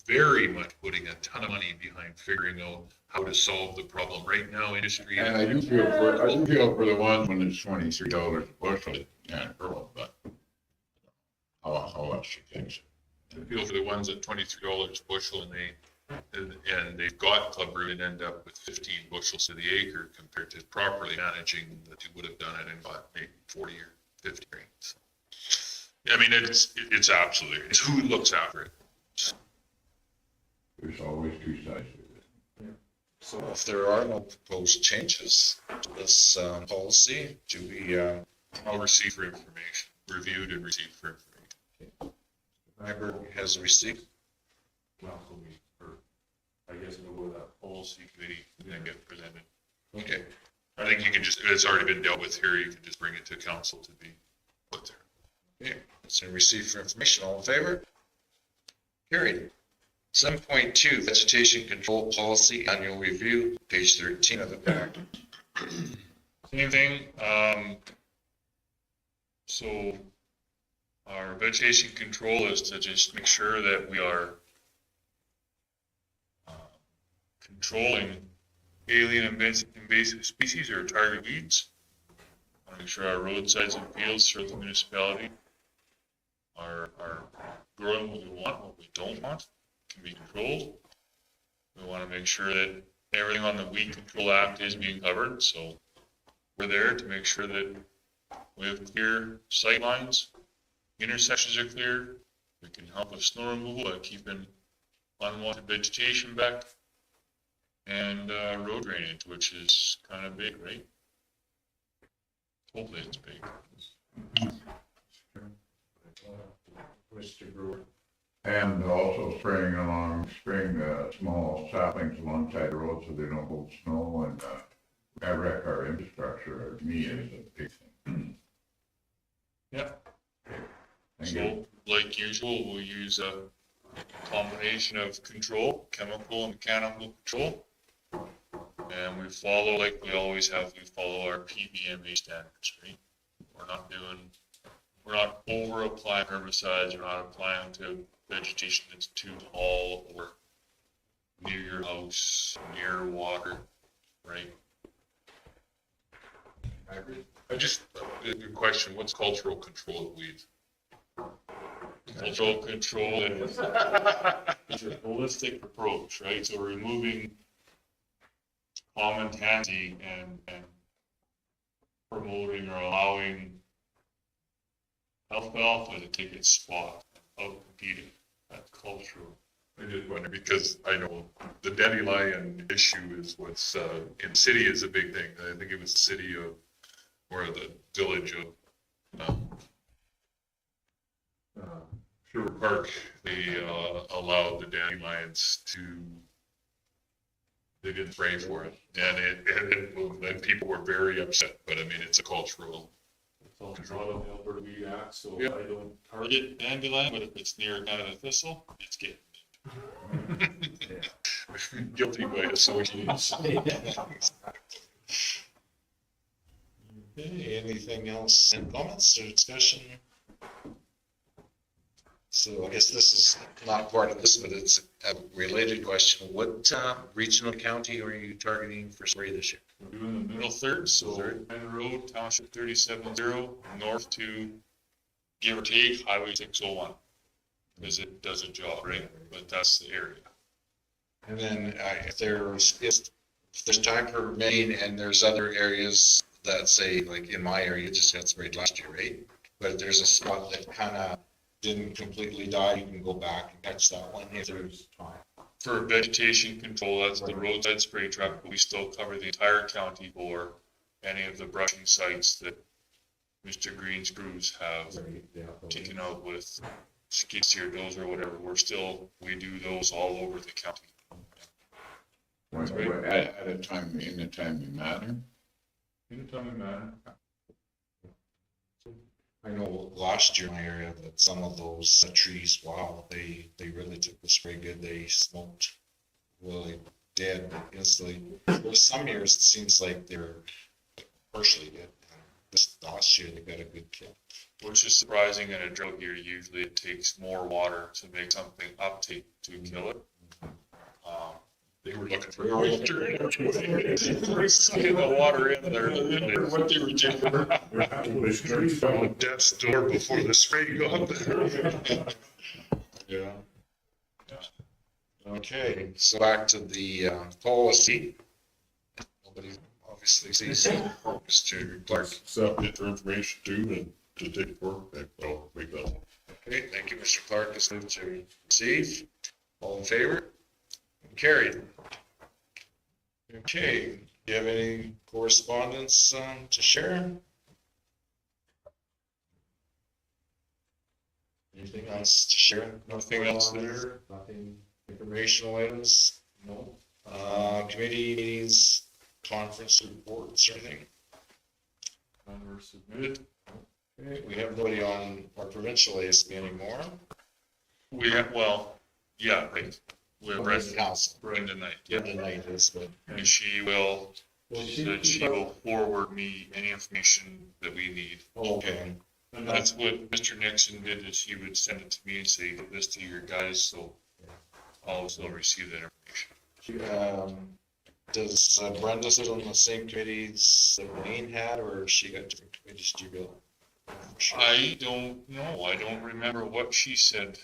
Speaker 3: very much putting a ton of money behind figuring out how to solve the problem. Right now, industry.
Speaker 7: And I do feel for the ones when it's $23 a bushel, yeah, grow, but how else you think?
Speaker 3: I feel for the ones at $23 a bushel and they've got Club Root and end up with 15 bushels to the acre compared to properly managing that you would have done it in about maybe 40 or 50 grains. I mean, it's absolutely, it's who looks after it.
Speaker 7: There's always two sides to it.
Speaker 1: So if there are no proposed changes to this policy, do we,
Speaker 3: I'll receive for information, reviewed and received for information.
Speaker 1: Nyberg has received?
Speaker 3: Council meeting, or I guess it'll go to that policy committee and then get presented.
Speaker 1: Okay,
Speaker 3: I think you can just, it's already been dealt with here, you can just bring it to council to be put there.
Speaker 1: okay, so received for information, all in favor? Carried. 7.2, vegetation control policy annual review, page 13 of the pack.
Speaker 3: Same thing, so our vegetation control is to just make sure that we are controlling alien invasive species or target weeds. Want to make sure our roadsides and fields throughout the municipality are growing what we want, what we don't want, can be controlled. We want to make sure that everything on the Weed Control Act is being covered, so we're there to make sure that we have clear sight lines, intersections are clear, we can help with snow removal by keeping unwanted vegetation back, and road drainage, which is kind of big, right? Hopefully it's big.
Speaker 6: Mr. Brewer.
Speaker 7: And also spraying small saplings alongside the road so they don't hold snow and, wreck our infrastructure, to me, is a big thing.
Speaker 3: Yeah.
Speaker 7: Thank you.
Speaker 3: So, like usual, we'll use a combination of control, chemical and mechanical control. And we follow, like we always have, we follow our PBMA standards, right? We're not over applying herbicides, we're not applying to vegetation that's too tall or near your house, near water, right? I just, a question, what's cultural control of weeds? Cultural control is a holistic approach, right? So removing common tendency and promoting or allowing alfalfa to take its spot, outcompeting. That's cultural. I just wonder, because I know the dandelion issue is what's in city is a big thing. I think it was the city of, or the village of Sherwood Park, they allowed the dandelions to, they didn't spray for it, and people were very upset, but I mean, it's a cultural.
Speaker 8: It's all not on the Alberta Weed Act, so
Speaker 3: Yeah.
Speaker 8: I don't
Speaker 3: Target dandelion, but if it's near kind of a thistle, it's getting. Guilty by association.
Speaker 1: Okay, anything else in comments or discussion? So I guess this is not part of this, but it's a related question. What regional county are you targeting for spray this year?
Speaker 3: We're doing the middle third, so Penn Road, Township 37-0, north to, give or take, Highway 601. Because it does a job, right? But that's the area.
Speaker 1: And then if there's time permitting and there's other areas that say, like in my area, it just got sprayed last year, right? But there's a spot that kind of didn't completely die, you can go back and catch that one if there's time.
Speaker 3: For vegetation control, that's the roadside spray truck, but we still cover the entire county for any of the brushing sites that Mr. Green's crews have taken out with skid steer dozer or whatever. We do those all over the county.
Speaker 7: At a time, in a timely manner.
Speaker 8: anytime, man.
Speaker 1: I know last year in my area that some of those trees, wow, they really took the spray good. They smoked really dead instantly. There's some years it seems like they're partially dead. This last year they got a good kill.
Speaker 3: Which is surprising in a drought year. Usually it takes more water to make something uptake to kill it.
Speaker 1: They were looking for
Speaker 3: Moisture. They were sucking the water in there. What they were doing.
Speaker 9: Found death's door before the spray got there.
Speaker 1: Yeah. Okay, so back to the policy. Nobody obviously sees Mr. Clark.
Speaker 9: Submit for information too, and to take work, I'll make that one.
Speaker 1: Okay, thank you, Mr. Clark. Is moved to receive. All in favor? Carried. Okay, do you have any correspondence to share? Anything else to share? Nothing else there?
Speaker 6: Nothing.
Speaker 1: Informational items?
Speaker 6: No.
Speaker 1: Committee meetings, conference reports, or anything?
Speaker 8: None were submitted.
Speaker 1: Okay, we have nobody on our provincial ASB anymore.
Speaker 3: We have, well, yeah, right. We're
Speaker 1: Brenda Council.
Speaker 3: Brenda Knight.
Speaker 1: Brenda Knight is, but
Speaker 3: And she will,
Speaker 6: Will
Speaker 3: she
Speaker 6: she
Speaker 3: said
Speaker 6: keep
Speaker 3: she
Speaker 6: up-
Speaker 3: will forward me any information that we need.
Speaker 1: okay.
Speaker 8: And
Speaker 3: That's what Mr. Nixon did, is he would send it to me and say, give this to your guys, so I'll still receive that information.
Speaker 1: Does Brenda sit on the same committees that Wayne had, or she got different committees? Do you go?
Speaker 3: I don't know. I don't remember what she said.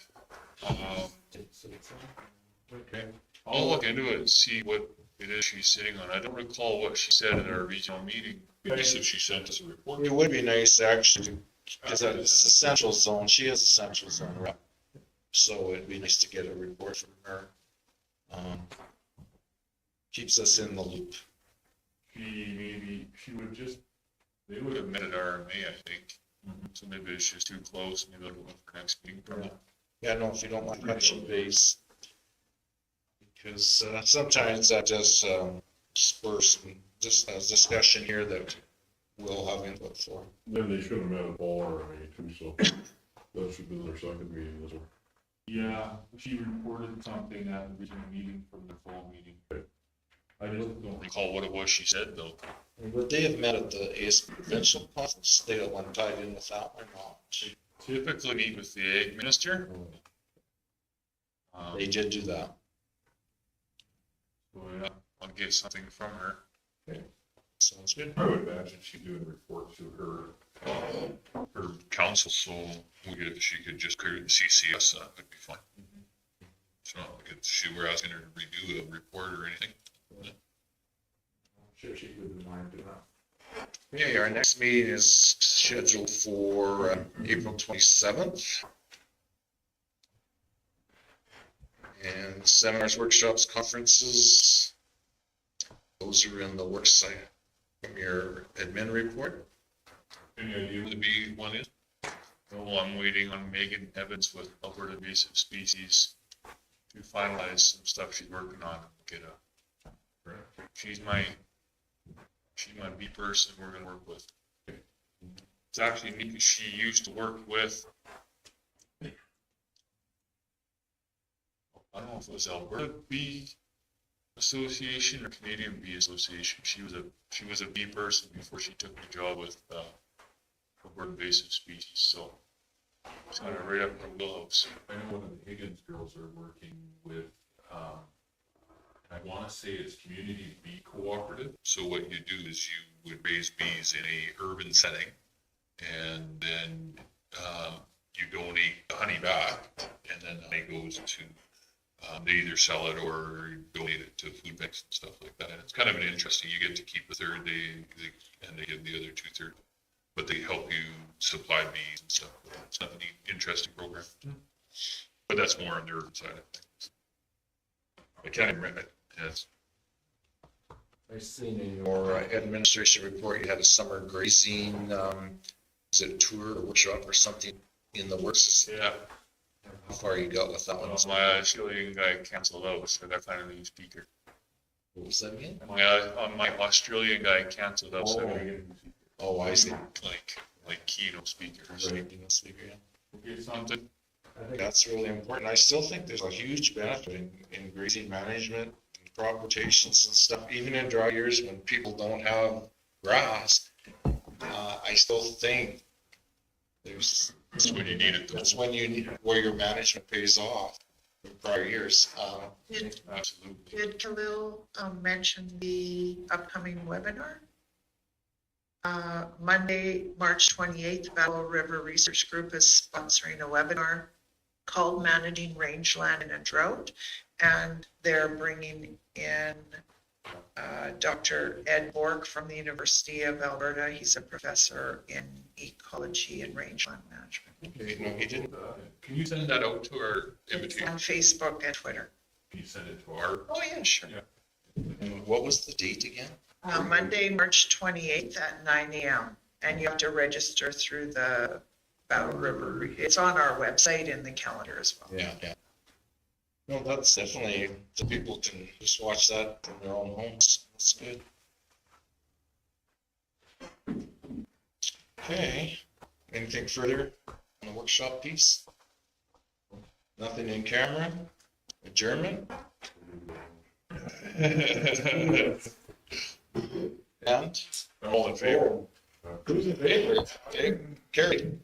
Speaker 1: Okay.
Speaker 3: I'll look into it and see what it is she's sitting on. I don't recall what she said in our regional meeting.
Speaker 9: Maybe if she sent us a report.
Speaker 1: It would be nice actually, because it's the central zone. She is the central zone rep. So it'd be nice to get a report from her. Keeps us in the loop.
Speaker 3: She would just, they would have met at RMA, I think. So maybe it's just too close. Maybe I'll go for next meeting.
Speaker 1: Yeah, no, if you don't like touching base. Because sometimes that does spur some discussion here that we'll have input for.
Speaker 9: Then they should have met at all already too, so that should be their second meeting, isn't it?
Speaker 8: yeah, she reported something at the regional meeting from the fall meeting. I just don't
Speaker 3: Recall what it was she said, though.
Speaker 1: Would they have met at the ASB provincial conference? They don't want tied in with that or not?
Speaker 3: Typically meet with the ag minister.
Speaker 1: They did do that.
Speaker 3: So, yeah, I'll get something from her.
Speaker 1: Sounds good.
Speaker 9: I would imagine she'd do a report to
Speaker 3: Her council, so if she could just CC us, that would be fine. It's not like she were asking her to redo a report or anything.
Speaker 6: I'm sure she would mind doing that.
Speaker 1: Okay, our next meeting is scheduled for April 27th. And seminars, workshops, conferences, those are in the work site from your admin report.
Speaker 3: Any idea what the bee one is? No, I'm waiting on Megan Evans with Alberta Invasive Species to finalize some stuff she's working on. She's my bee person we're gonna work with. It's actually neat, 'cause she used to work with, I don't know if it was Alberta Bee Association or Canadian Bee Association. She was a bee person before she took the job with Alberta Invasive Species, so it's kind of right up her wheelhouse.
Speaker 8: I know one of the Higgins girls are working with, I want to say it's Community Bee Cooperative.
Speaker 3: So what you do is you would raise bees in a urban setting, and then you donate the honey back, and then the honey goes to, they either sell it or donate it to food banks and stuff like that. And it's kind of an interesting, you get to keep a third, and they give the other 2/3, but they help you supply bees and stuff. It's kind of an interesting program. But that's more on the urban side of things. I can't remember it. Yes.
Speaker 1: I've seen in your administration report, you had a summer grazing, is it tour or workshop or something in the works?
Speaker 3: Yeah.
Speaker 1: How far you got with that one?
Speaker 3: My Australian guy canceled out, so I found a new speaker.
Speaker 1: What was that again?
Speaker 3: My Australian guy canceled out, so
Speaker 1: Oh, I see.
Speaker 3: like keynote speakers.
Speaker 1: Right, you know, speaker, yeah.
Speaker 3: Okay, something.
Speaker 6: I think
Speaker 1: That's really important. I still think there's a huge benefit in grazing management, and crop rotations and stuff, even in dry years when people don't have grass. I still think
Speaker 3: That's when you need it, though.
Speaker 1: that's when where your management pays off in prior years.
Speaker 3: Absolutely.
Speaker 11: Did Khalil mention the upcoming webinar? Monday, March 28th, Battle River Research Group is sponsoring a webinar called Managing Rangeland in a Drought. And they're bringing in Dr. Ed Bork from the University of Alberta. He's a professor in ecology and rangeland management.
Speaker 1: Okay, no, he didn't.
Speaker 3: Can you send that out to our
Speaker 11: It's
Speaker 3: invitation?
Speaker 11: on Facebook and Twitter.
Speaker 3: Can you send it to our?
Speaker 11: Oh, yeah, sure.
Speaker 3: Yeah.
Speaker 1: And what was the date again?
Speaker 11: Monday, March 28th at 9 a.m. And you have to register through the Battle River. It's on our website and the calendar as well.
Speaker 1: Yeah. No, that's definitely, the people can just watch that from their own homes. That's good. Okay, anything further on the workshop piece? Nothing in camera? Adjournment? And all in favor? Who's in favor? Okay, carried.